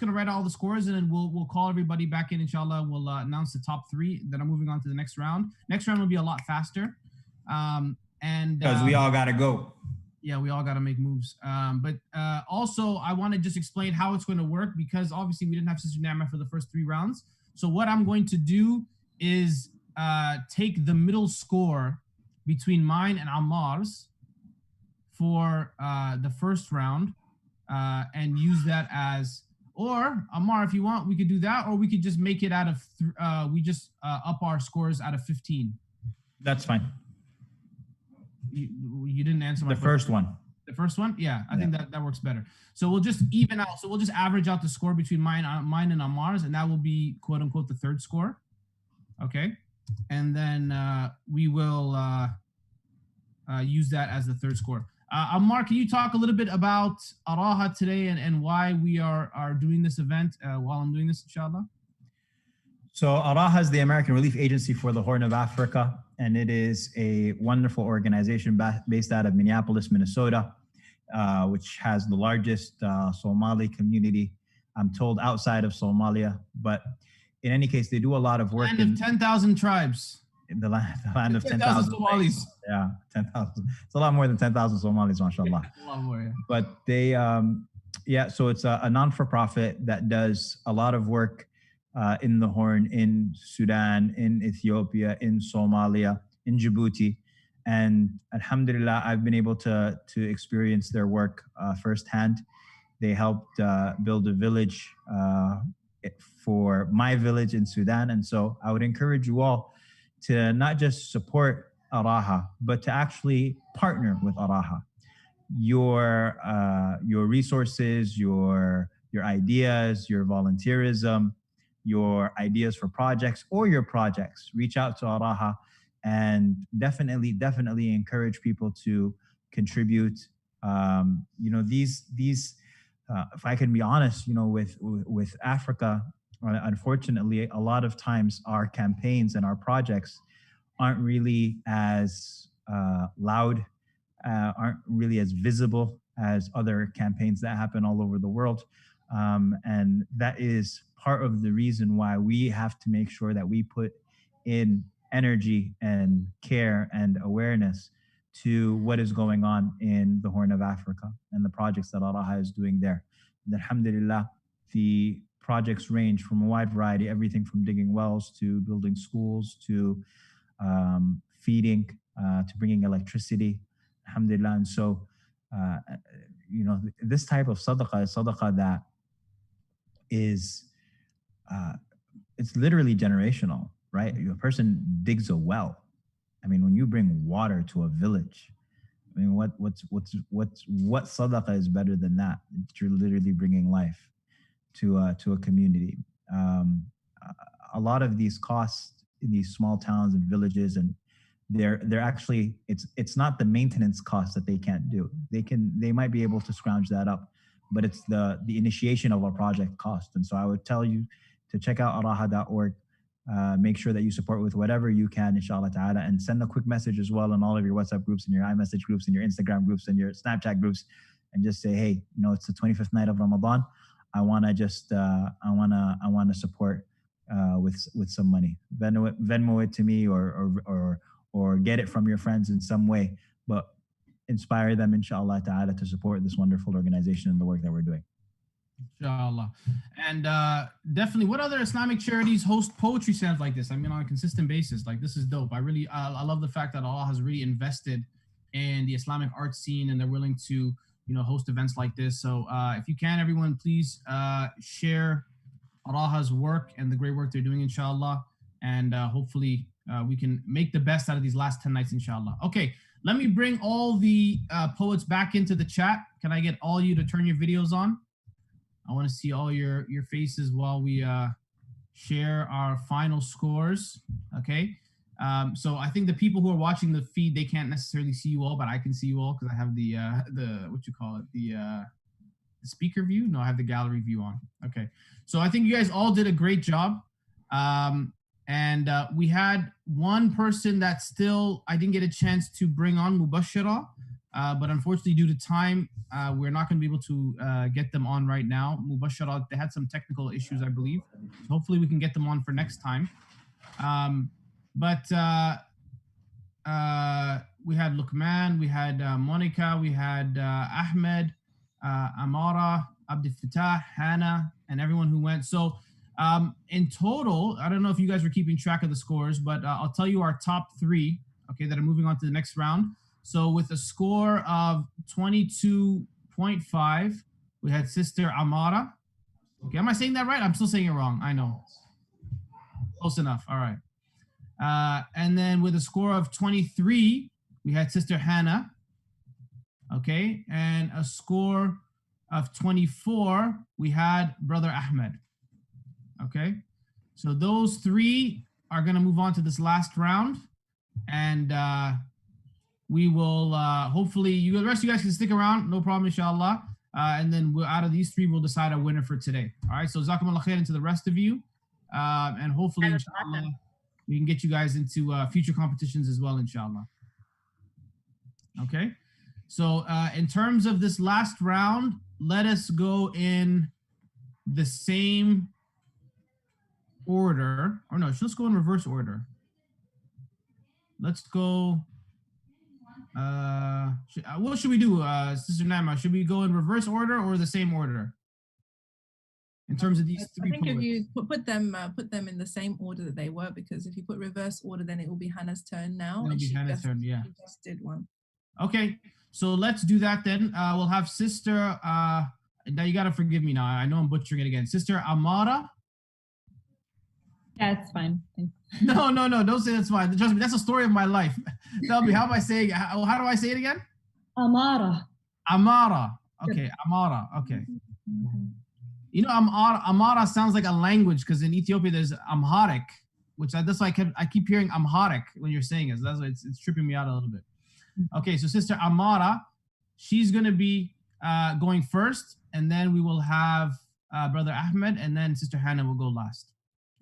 gonna write all the scores and then we'll call everybody back in. Inshallah, we'll announce the top 3. Then I'm moving on to the next round. Next round will be a lot faster. And because we all gotta go. Yeah, we all gotta make moves. But also I want to just explain how it's going to work because obviously we didn't have Sister Naima for the first 3 rounds. So what I'm going to do is take the middle score between mine and Ammar's for the first round and use that as, or Ammar, if you want, we could do that, or we could just make it out of, we just up our scores out of 15. That's fine. You didn't answer my question. First one. The first one? Yeah, I think that works better. So we'll just even out. So we'll just average out the score between mine and Ammar's, and that will be quote unquote the third score. Okay. And then we will use that as the third score. Ammar, can you talk a little bit about Araha today and why we are doing this event while I'm doing this, inshallah? So Araha is the American Relief Agency for the Horn of Africa, and it is a wonderful organization based out of Minneapolis, Minnesota, which has the largest Somali community, I'm told, outside of Somalia. But in any case, they do a lot of work. Land of 10,000 tribes. In the land of 10,000 Somalis. Yeah, 10,000. It's a lot more than 10,000 Somalis, mashallah. A lot more, yeah. But they, so it's a non-for-profit that does a lot of work in the Horn, in Sudan, in Ethiopia, in Somalia, in Djibouti. And alhamdulillah, I've been able to experience their work firsthand. They helped build a village for my village in Sudan. And so I would encourage you all to not just support Araha, but to actually partner with Araha. Your resources, your ideas, your volunteerism, your ideas for projects or your projects, reach out to Araha and definitely encourage people to contribute. These if I can be honest, with Africa, unfortunately, a lot of times our campaigns and our projects aren't really as loud, aren't really as visible as other campaigns that happen all over the world. And that is part of the reason why we have to make sure that we put in energy and care and awareness to what is going on in the Horn of Africa and the projects that Araha is doing there. And alhamdulillah, the projects range from a wide variety, everything from digging wells to building schools to feeding, to bringing electricity, alhamdulillah. And so, this type of sadaqah is sadaqah that is, it's literally generational, right? A person digs a well. I mean, when you bring water to a village, I mean, what sadaqah is better than that? You're literally bringing life to a community. A lot of these costs in these small towns and villages, and they're actually, it's not the maintenance costs that they can't do. They might be able to scrounge that up, but it's the initiation of a project cost. And so I would tell you to check out araha.org. Make sure that you support with whatever you can, inshallah ta'ala, and send a quick message as well in all of your WhatsApp groups and your iMessage groups and your Instagram groups and your Snapchat groups, and just say, hey, it's the 25th night of Ramadan. I want to just, I want to support with some money. Venmo it to me or get it from your friends in some way, but inspire them, inshallah ta'ala, to support this wonderful organization and the work that we're doing. Inshallah. And definitely, what other Islamic charities host poetry slams like this? I mean, on a consistent basis. Like, this is dope. I love the fact that Allah has really invested in the Islamic art scene, and they're willing to, host events like this. So if you can, everyone, please share Raha's work and the great work they're doing, inshallah. And hopefully we can make the best out of these last 10 nights, inshallah. Okay, let me bring all the poets back into the chat. Can I get all you to turn your videos on? I want to see all your faces while we share our final scores. Okay. So I think the people who are watching the feed, they can't necessarily see you all, but I can see you all because I have the what you call it, the speaker view. No, I have the gallery view on. Okay. So I think you guys all did a great job. And we had one person that still I didn't get a chance to bring on, Mubashira, but unfortunately due to time, we're not going to be able to get them on right now. Mubashira, they had some technical issues, I believe. So hopefully we can get them on for next time. But we had Luqman, we had Monica, we had Ahmed, Ammar, Abdel Fattah, Hannah, and everyone who went. So in total, I don't know if you guys were keeping track of the scores, but I'll tell you our top three, okay, that are moving on to the next round. So with a score of 22.5, we had Sister Ammar. Okay, am I saying that right? I'm still saying it wrong. I know. Close enough. All right. And then with a score of 23, we had Sister Hannah. Okay, and a score of 24, we had Brother Ahmed. Okay, so those three are going to move on to this last round, and we will hopefully the rest of you guys can stick around, no problem, inshallah. And then out of these three, we'll decide a winner for today. All right, so Jazakumullah khair to the rest of you, and hopefully, inshallah, we can get you guys into future competitions as well, inshallah. Okay, so in terms of this last round, let us go in the same order, or no, let's go in reverse order. Let's go, what should we do, Sister Naima? Should we go in reverse order or the same order? In terms of these three I think poets? if you put them in the same order that they were, because if you put reverse order, then it will be Hannah's turn now. It'll be Hannah's turn, yeah. She just did one. Okay, so let's do that then. We'll have Sister, now you gotta forgive me now. I know I'm butchering it again. Sister Ammar. Yeah, it's fine. Thanks. No, don't say that's fine. Trust me, that's a story of my life. Tell me, how am I saying, how do I say it again? Ammar. Ammar. Okay, Ammar. Okay. You know, Ammar sounds like a language because in Ethiopia there's Amharic, which that's why I keep hearing Amharic when you're saying it. That's why it's tripping me out a little bit. Okay, so Sister Ammar, she's gonna be going first, and then we will have Brother Ahmed, and then Sister Hannah will go last.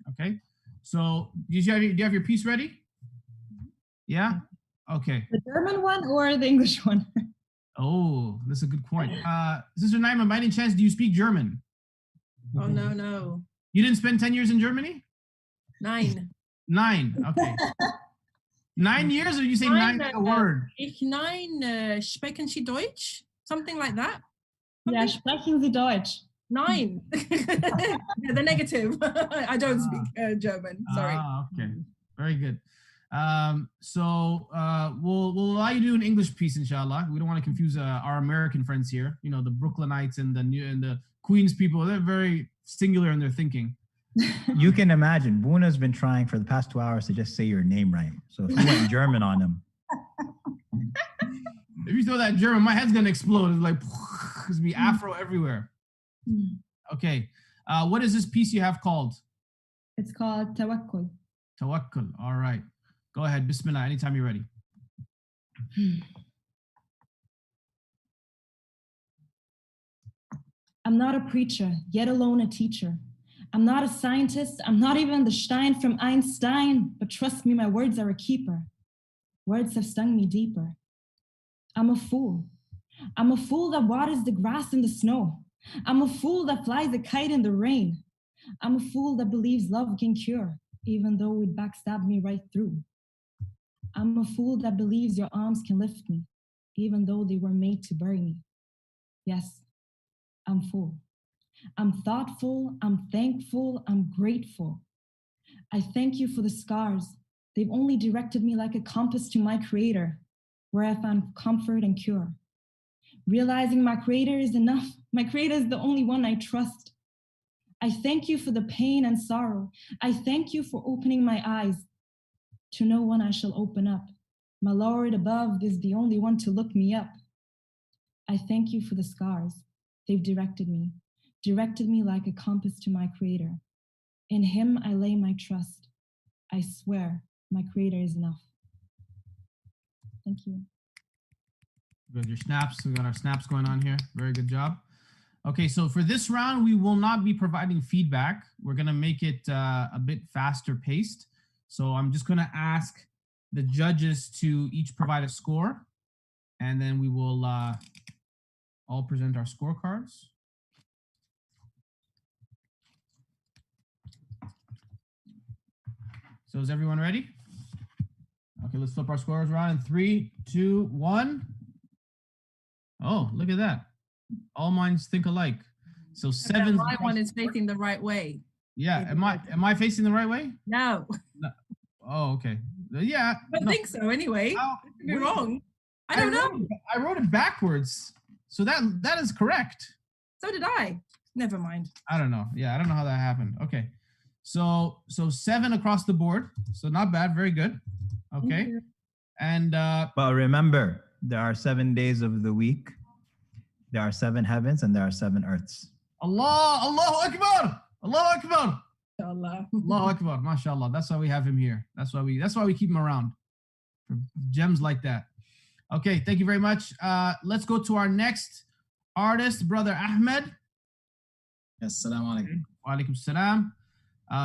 Okay, so do you have your piece ready? Yeah. Okay. The German one or the English one? Oh, that's a good point. Sister Naima, by any chance, do you speak German? Oh, no. You didn't spend 10 years in Germany? 9. 9, okay. 9 years, or you say 9 like a word? Ich nein, sprechen Sie Deutsch? Something like that? Ja, sprechen Sie Deutsch? 9. The negative. I don't speak German, sorry. Okay, very good. So we'll allow you to do an English piece, inshallah. We don't want to confuse our American friends here. You know, the Brooklynites and the Queens people, they're very singular in their thinking. You can imagine, Boonaa's been trying for the past 2 hours to just say your name right. So if you went German on him. If you throw that in German, my head's going to explode. It's like, there's be Afro everywhere. Okay. What is this piece you have called? It's called Tawakkul. Tawakkul. All right. Go ahead. Bismillah. Anytime you're ready. I'm not a preacher, yet alone a teacher. I'm not a scientist. I'm not even the Stein from Einstein, but trust me, my words are a keeper. Words have stung me deeper. I'm a fool. I'm a fool that waters the grass in the snow. I'm a fool that flies a kite in the rain. I'm a fool that believes love can cure, even though it backstabbed me right through. I'm a fool that believes your arms can lift me, even though they were made to bury me. Yes, I'm full. I'm thoughtful, I'm thankful, I'm grateful. I thank you for the scars. They've only directed me like a compass to my creator, where I found comfort and cure. Realizing my creator is enough. My creator is the only one I trust. I thank you for the pain and sorrow. I thank you for opening my eyes. To no one I shall open up. My Lord above is the only one to look me up. I thank you for the scars. They've directed me like a compass to my Creator. In Him I lay my trust. I swear my Creator is enough. Thank you. Good, your snaps. We got our snaps going on here. Very good job. Okay, so for this round, we will not be providing feedback. We're gonna make it a bit faster paced. So I'm just gonna ask the judges to each provide a score, and then we will all present our scorecards. So is everyone ready? Okay, let's flip our scores around in 3, 2, 1. Oh, look at that. All minds think alike. So 7. The right one is facing the right way. Yeah, am I facing the right way? No. Oh, okay. Yeah. I don't think so anyway. I could be wrong. I don't know. I wrote it backwards. So that is correct. So did I. Never mind. I don't know. Yeah, I don't know how that happened. Okay. So 7 across the board. So not bad. Very good. Okay. And but remember, there are 7 days of the week. There are 7 heavens and there are 7 earths. Allahu Akbar. Allahu Akbar. Inshallah. Allahu Akbar. MashaAllah. That's why we have him here. That's why we keep him around. For gems like that. Okay, thank you very much. Let's go to our next artist, Brother Ahmed. Yes, assalamu alaikum. Wa alaikum salam.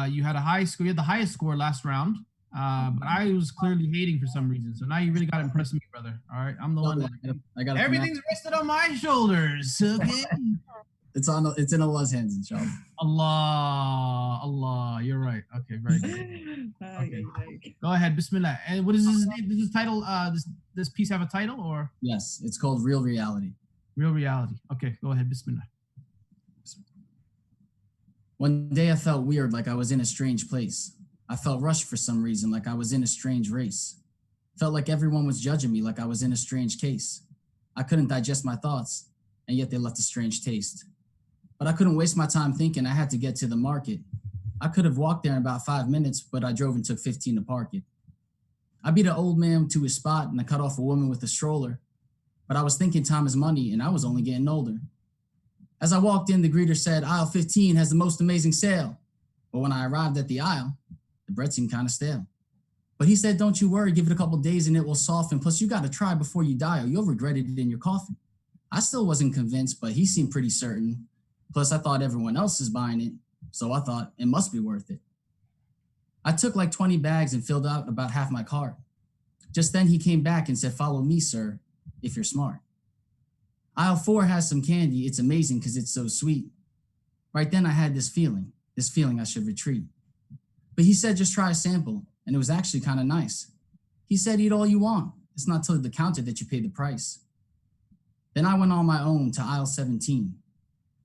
You had a high score. You had the highest score last round, but I was clearly hating for some reason. So now you really got to impress me, brother. All right, I'm the one that I got everything's rested on my shoulders. Okay. It's in Allah's hands, inshallah. Allah. You're right. Okay, very good. Okay. Go ahead, Bismillah. And what is this name? Does this title? This piece have a title or? Yes, it's called Real Reality. Real Reality. Okay, go ahead, Bismillah. One day I felt weird, like I was in a strange place. I felt rushed for some reason, like I was in a strange race. Felt like everyone was judging me, like I was in a strange case. I couldn't digest my thoughts, and yet they left a strange taste. But I couldn't waste my time thinking. I had to get to the market. I could have walked there in about 5 minutes, but I drove and took 15 to park it. I beat an old man to his spot, and I cut off a woman with a stroller. But I was thinking time is money, and I was only getting older. As I walked in, the greeter said, aisle 15 has the most amazing sale. But when I arrived at the aisle, the bread seemed kind of stale. But he said, don't you worry, give it a couple days and it will soften. Plus, you got to try before you die or you'll regret it in your coffin. I still wasn't convinced, but he seemed pretty certain. Plus, I thought everyone else is buying it, so I thought it must be worth it. I took like 20 bags and filled out about half my cart. Just then he came back and said, follow me, sir, if you're smart. Aisle 4 has some candy. It's amazing because it's so sweet. Right then I had this feeling I should retreat. But he said, just try a sample, and it was actually kind of nice. He said, eat all you want. It's not till the counter that you pay the price. Then I went on my own to aisle 17.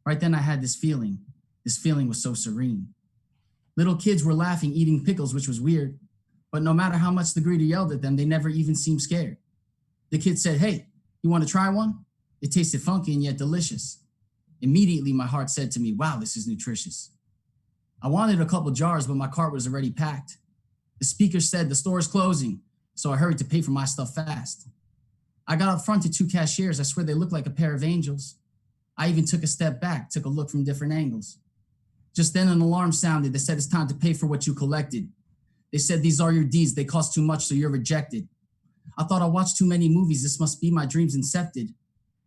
Right then I had this feeling was so serene. Little kids were laughing, eating pickles, which was weird. But no matter how much the greeter yelled at them, they never even seemed scared. The kid said, hey, you want to try one? It tasted funky and yet delicious. Immediately, my heart said to me, wow, this is nutritious. I wanted a couple jars, but my cart was already packed. The speaker said the store is closing, so I hurried to pay for my stuff fast. I got up front to 2 cashiers. I swear they looked like a pair of angels. I even took a step back, took a look from different angles. Just then an alarm sounded. They said it's time to pay for what you collected. They said these are your deeds. They cost too much, so you're rejected. I thought I watched too many movies. This must be my dreams incepted.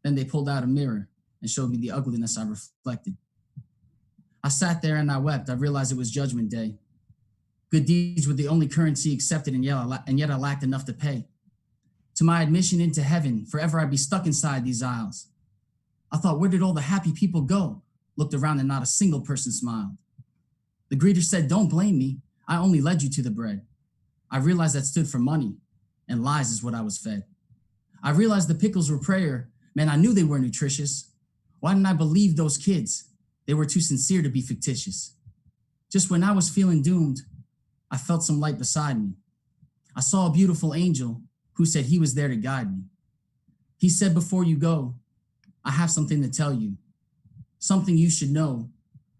Then they pulled out a mirror and showed me the ugliness I reflected. I sat there and I wept. I realized it was Judgment Day. Good deeds were the only currency accepted, and yet I lacked enough to pay. To my admission into heaven, forever I'd be stuck inside these aisles. I thought, where did all the happy people go? Looked around and not a single person smiled. The greeter said, don't blame me. I only led you to the bread. I realized that stood for money, and lies is what I was fed. I realized the pickles were prayer. Man, I knew they were nutritious. Why didn't I believe those kids? They were too sincere to be fictitious. Just when I was feeling doomed, I felt some light beside me. I saw a beautiful angel who said he was there to guide me. He said, before you go, I have something to tell you, something you should know.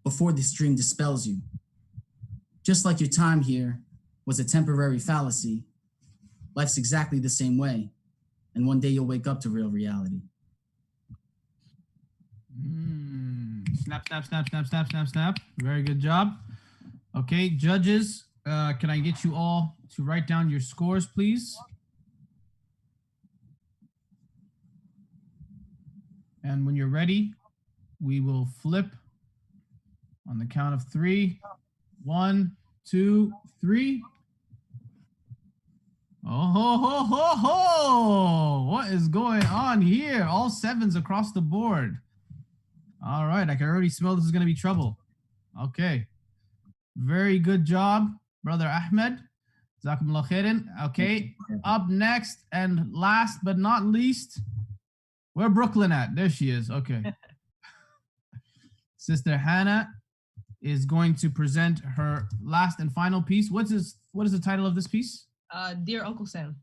before this dream dispels you. Just like your time here was a temporary fallacy, life's exactly the same way, and one day you'll wake up to real reality. Snap, snap, snap, snap, snap, snap, snap. Very good job. Okay, judges, can I get you all to write down your scores, please? And when you're ready, we will flip on the count of 3. 1, 2, 3. Oh, ho, ho, ho, ho! What is going on here? All 7s across the board. All right, I can already smell this is going to be trouble. Okay. Very good job, Brother Ahmed. Jazakumullah khairan. Okay, up next and last but not least, where Brooklyn at? There she is. Okay. Sister Hannah is going to present her last and final piece. What is the title of this piece? Dear Uncle Sam.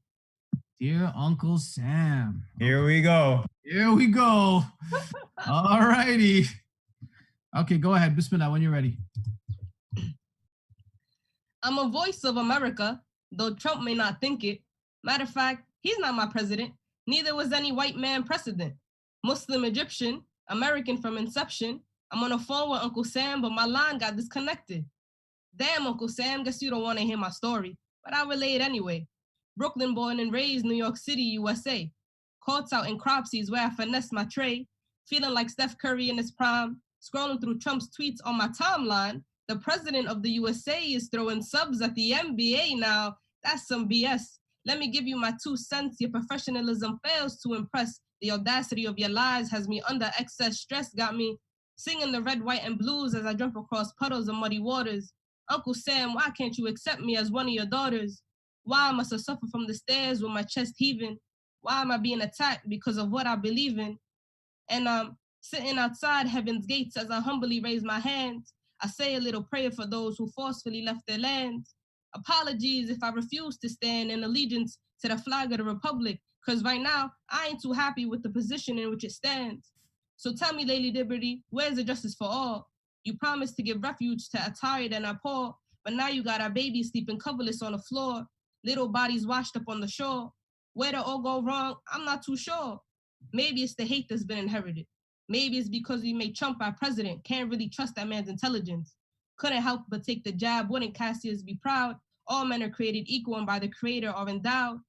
Dear Uncle Sam. Here we go. Here we go. All righty. Okay, go ahead. Bismillah, when you're ready. I'm a voice of America, though Trump may not think it. Matter of fact, he's not my president. Neither was any white man precedent. Muslim Egyptian, American from inception. I'm on the phone with Uncle Sam, but my line got disconnected. Damn, Uncle Sam, guess you don't want to hear my story, but I'll relay it anyway. Brooklyn born and raised, New York City, USA. Caught out in Cropsies where I finessed my tray. Feeling like Steph Curry in his prime. Scrolling through Trump's tweets on my timeline. The president of the USA is throwing subs at the NBA now. That's some BS. Let me give you my 2 cents. Your professionalism fails to impress. The audacity of your lies has me under excess stress. Got me singing the red, white, and blues as I jump across puddles of muddy waters. Uncle Sam, why can't you accept me as one of your daughters? Why must I suffer from the stairs with my chest heaving? Why am I being attacked because of what I believe in? And I'm sitting outside heaven's gates as I humbly raise my hands. I say a little prayer for those who forcefully left their lands. Apologies if I refuse to stand in allegiance to the flag of the Republic, because right now, I ain't too happy with the position in which it stands. So tell me, Lady Liberty, where's the justice for all? You promised to give refuge to our tired and our poor, but now you got our babies sleeping coverless on the floor, little bodies washed up on the shore. Where did all go wrong? I'm not too sure. Maybe it's the hate that's been inherited. Maybe it's because we made Trump our president, can't really trust that man's intelligence. Couldn't help but take the jab, wouldn't Cassius be proud? All men are created equal and by the creator are endowed.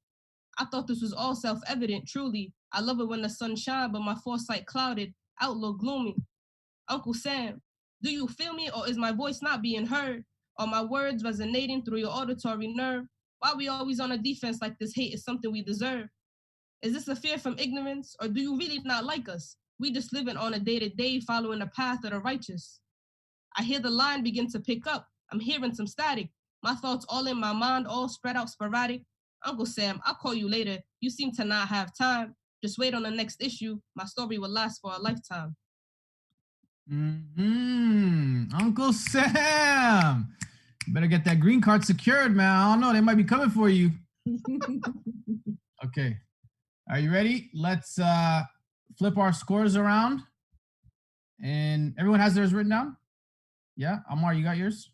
I thought this was all self-evident, truly. I love it when the sun shines, but my foresight clouded, outlook gloomy. Uncle Sam, do you feel me, or is my voice not being heard? Are my words resonating through your auditory nerve? Why are we always on a defense like this hate is something we deserve? Is this a fear from ignorance, or do you really not like us? We just living on a day-to-day following the path of the righteous. I hear the line begin to pick up. I'm hearing some static. My thoughts all in my mind, all spread out sporadic. Uncle Sam, I'll call you later. You seem to not have time. Just wait on the next issue. My story will last for a lifetime. Uncle Sam. You better get that green card secured, man. I don't know. They might be coming for you. Okay. Are you ready? Let's flip our scores around. And everyone has theirs written down? Yeah? Ammar, you got yours?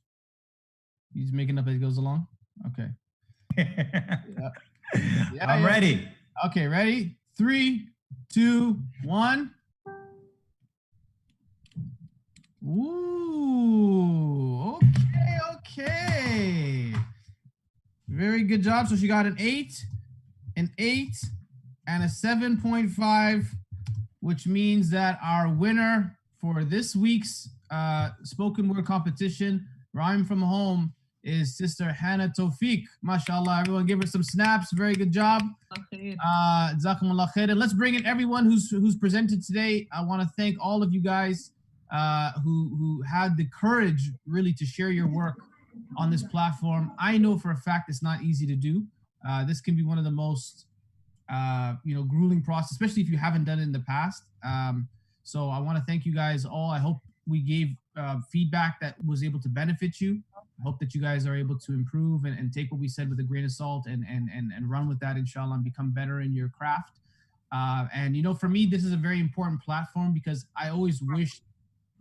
He's making up as he goes along? Okay. Yeah, I'm ready. Okay, ready? 3, 2, 1. Ooh, okay. Very good job. So she got an 8, and a 7.5, which means that our winner for this week's spoken word competition, Rhyme from Home, is Sister Hannah Tawfiq. MashaAllah, everyone give her some snaps. Very good job. Jazakumullah khairan. Let's bring in everyone who's presented today. I want to thank all of you guys who had the courage really to share your work on this platform. I know for a fact it's not easy to do. This can be one of the most grueling process, especially if you haven't done it in the past. So I want to thank you guys all. I hope we gave feedback that was able to benefit you. I hope that you guys are able to improve and take what we said with a grain of salt and run with that, inshallah, and become better in your craft. And for me, this is a very important platform because I always wish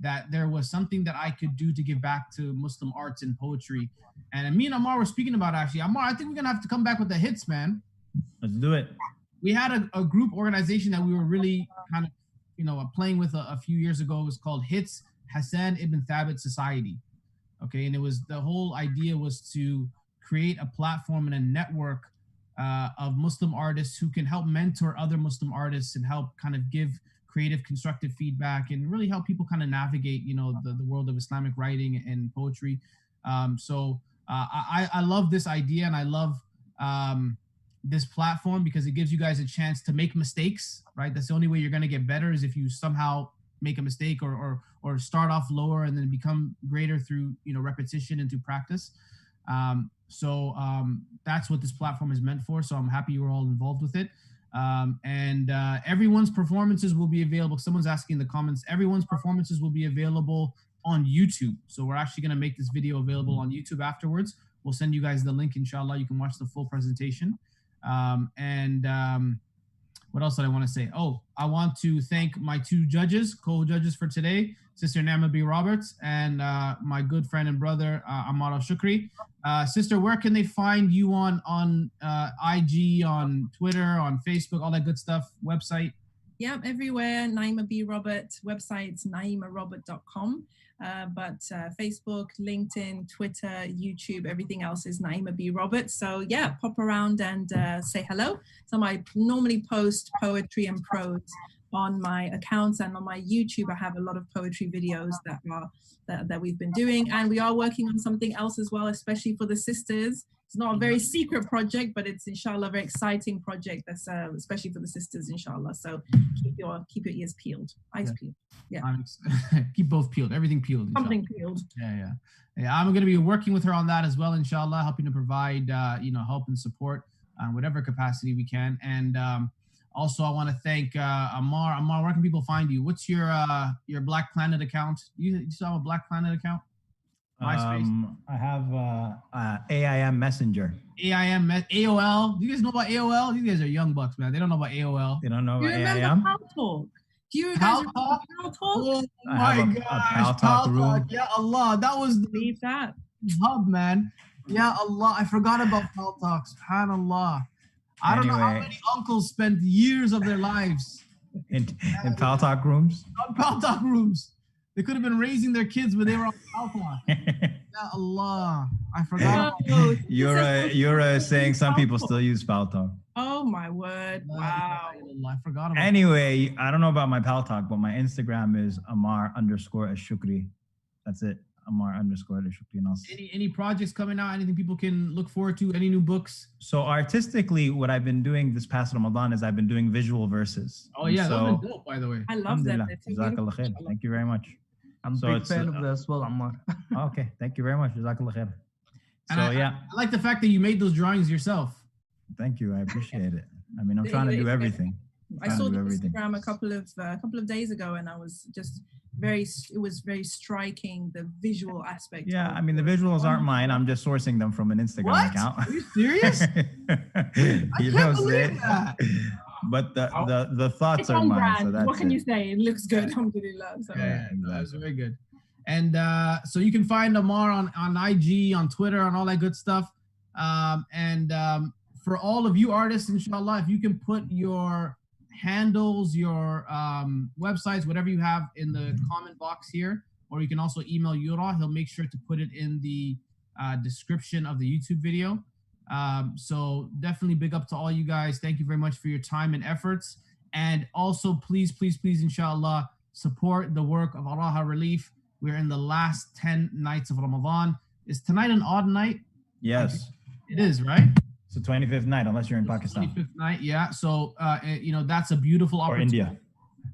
that there was something that I could do to give back to Muslim arts and poetry. And me and Ammar were speaking about actually. Ammar, I think we're gonna have to come back with the hits, man. Let's do it. We had a group organization that we were really kind of, playing with a few years ago. It was called Hits Hassan Ibn Thabit Society. Okay, and the whole idea was to create a platform and a network of Muslim artists who can help mentor other Muslim artists and help kind of give creative, constructive feedback and really help people kind of navigate, the world of Islamic writing and poetry. So I love this idea, and I love this platform because it gives you guys a chance to make mistakes, right? That's the only way you're going to get better, is if you somehow make a mistake or start off lower and then become greater through, repetition and through practice. So that's what this platform is meant for. So I'm happy you're all involved with it. And everyone's performances will be available. Someone's asking in the comments, everyone's performances will be available on YouTube. So we're actually going to make this video available on YouTube afterwards. We'll send you guys the link, inshallah. You can watch the full presentation. What else did I want to say? Oh, I want to thank my two judges, co-judges for today, Sister Naima B. Roberts and my good friend and brother, Ammar AlShukry. Sister, where can they find you on IG, on Twitter, on Facebook, all that good stuff, website? Yeah, everywhere. Naima B. Robert, website's naimarobert.com. But Facebook, LinkedIn, Twitter, YouTube, everything else is Naima B. Robert. So yeah, pop around and say hello. So I normally post poetry and prose on my accounts, and on my YouTube I have a lot of poetry videos that we've been doing, and we are working on something else as well, especially for the sisters. It's not a very secret project, but it's inshallah a very exciting project that's especially for the sisters, inshallah. So keep your ears peeled, eyes peeled. Yeah. Keep both peeled, everything peeled. Inshallah. Something peeled. Yeah. I'm going to be working with her on that as well, inshallah, helping to provide help and support whatever capacity we can. And also I want to thank Ammar. Ammar, where can people find you? What's your Black Planet account? You still have a Black Planet account? MySpace? I have AIM Messenger. AOL. Do you guys know about AOL? You guys are young bucks, man. They don't know about AOL. They don't know about AIM? Do you guys remember Pal Talk? Oh my gosh. Pal Talk. Yeah, Allah. That was Leave that hub, man. Yeah, Allah. I forgot about Pal Talk. SubhanAllah. I don't know how many uncles spent years of their lives in Pal Talk rooms. On Pal Talk rooms. They could have been raising their kids when they were on Pal Talk. Ya Allah. I forgot. You're saying some people still use Pal Talk. Oh my word. Wow. I forgot about Anyway, I don't know about my Pal Talk, but my Instagram is Ammar_AlShukry. That's it. Ammar_AlShukry. Any projects coming out? Anything people can look forward to? Any new books? So artistically, what I've been doing this past Ramadan is I've been doing visual verses. Oh yeah, that's been dope, by the way. I love that. Jazakallah khair. Thank you very much. I'm a big fan of that as well, Ammar. Okay, thank you very much. Jazakallah khair. So I like the fact that you made those drawings yourself. Thank you. I appreciate it. I mean, I'm trying to do everything. I saw the Instagram a couple of days ago, and I was just it was very striking, the visual aspect. Yeah, I mean, the visuals aren't mine. I'm just sourcing them from an Instagram account. Are you serious? You can't believe that. But the thoughts are mine. So that's what can you say? It looks good. Alhamdulillah. So. Yeah, that was very good. And so you can find Ammar on IG, on Twitter, on all that good stuff. For all of you artists, inshallah, if you can put your handles, your websites, whatever you have in the comment box here, or you can also email Yura. He'll make sure to put it in the description of the YouTube video. So definitely big up to all you guys. Thank you very much for your time and efforts. And also, please, inshallah, support the work of Araha Relief. We're in the last 10 nights of Ramadan. Is tonight an odd night? Yes. It is, right? It's the 25th night, unless you're in Pakistan. 25th night, yeah. So, that's a beautiful opportunity. Or India.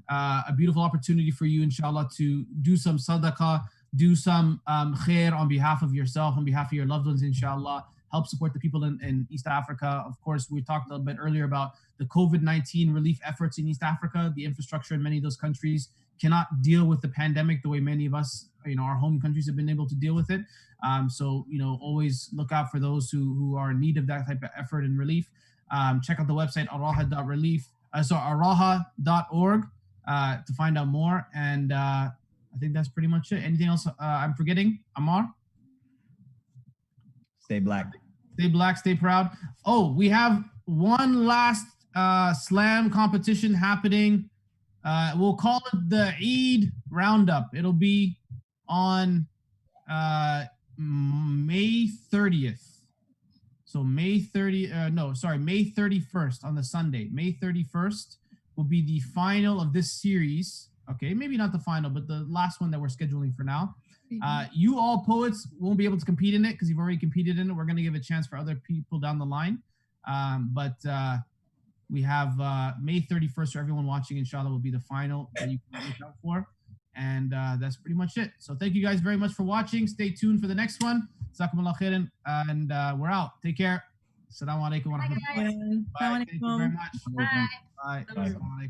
A beautiful opportunity for you, inshallah, to do some sadaqah, do some khair on behalf of yourself, on behalf of your loved ones, inshallah. Help support the people in East Africa. Of course, we talked a bit earlier about the COVID-19 relief efforts in East Africa. The infrastructure in many of those countries cannot deal with the pandemic the way many of us, our home countries have been able to deal with it. So, always look out for those who are in need of that type of effort and relief. Check out the website, araha.org to find out more. And I think that's pretty much it. Anything else I'm forgetting, Ammar? Stay black. Stay black, stay proud. Oh, we have one last slam competition happening. We'll call it the Eid Roundup. It'll be on May 30th. So May 31st on the Sunday. May 31st will be the final of this series. Okay, maybe not the final, but the last one that we're scheduling for now. You all poets won't be able to compete in it because you've already competed in it. We're going to give a chance for other people down the line. But we have May 31st for everyone watching, inshallah, will be the final that you can look out for. And that's pretty much it. So thank you guys very much for watching. Stay tuned for the next one. Jazakumullah khairan. And we're out. Take care. Assalamu alaikum wa rahmatullah. Bye. Bye. Thank you very much. Bye. Bye. Bye. Assalamu alaikum.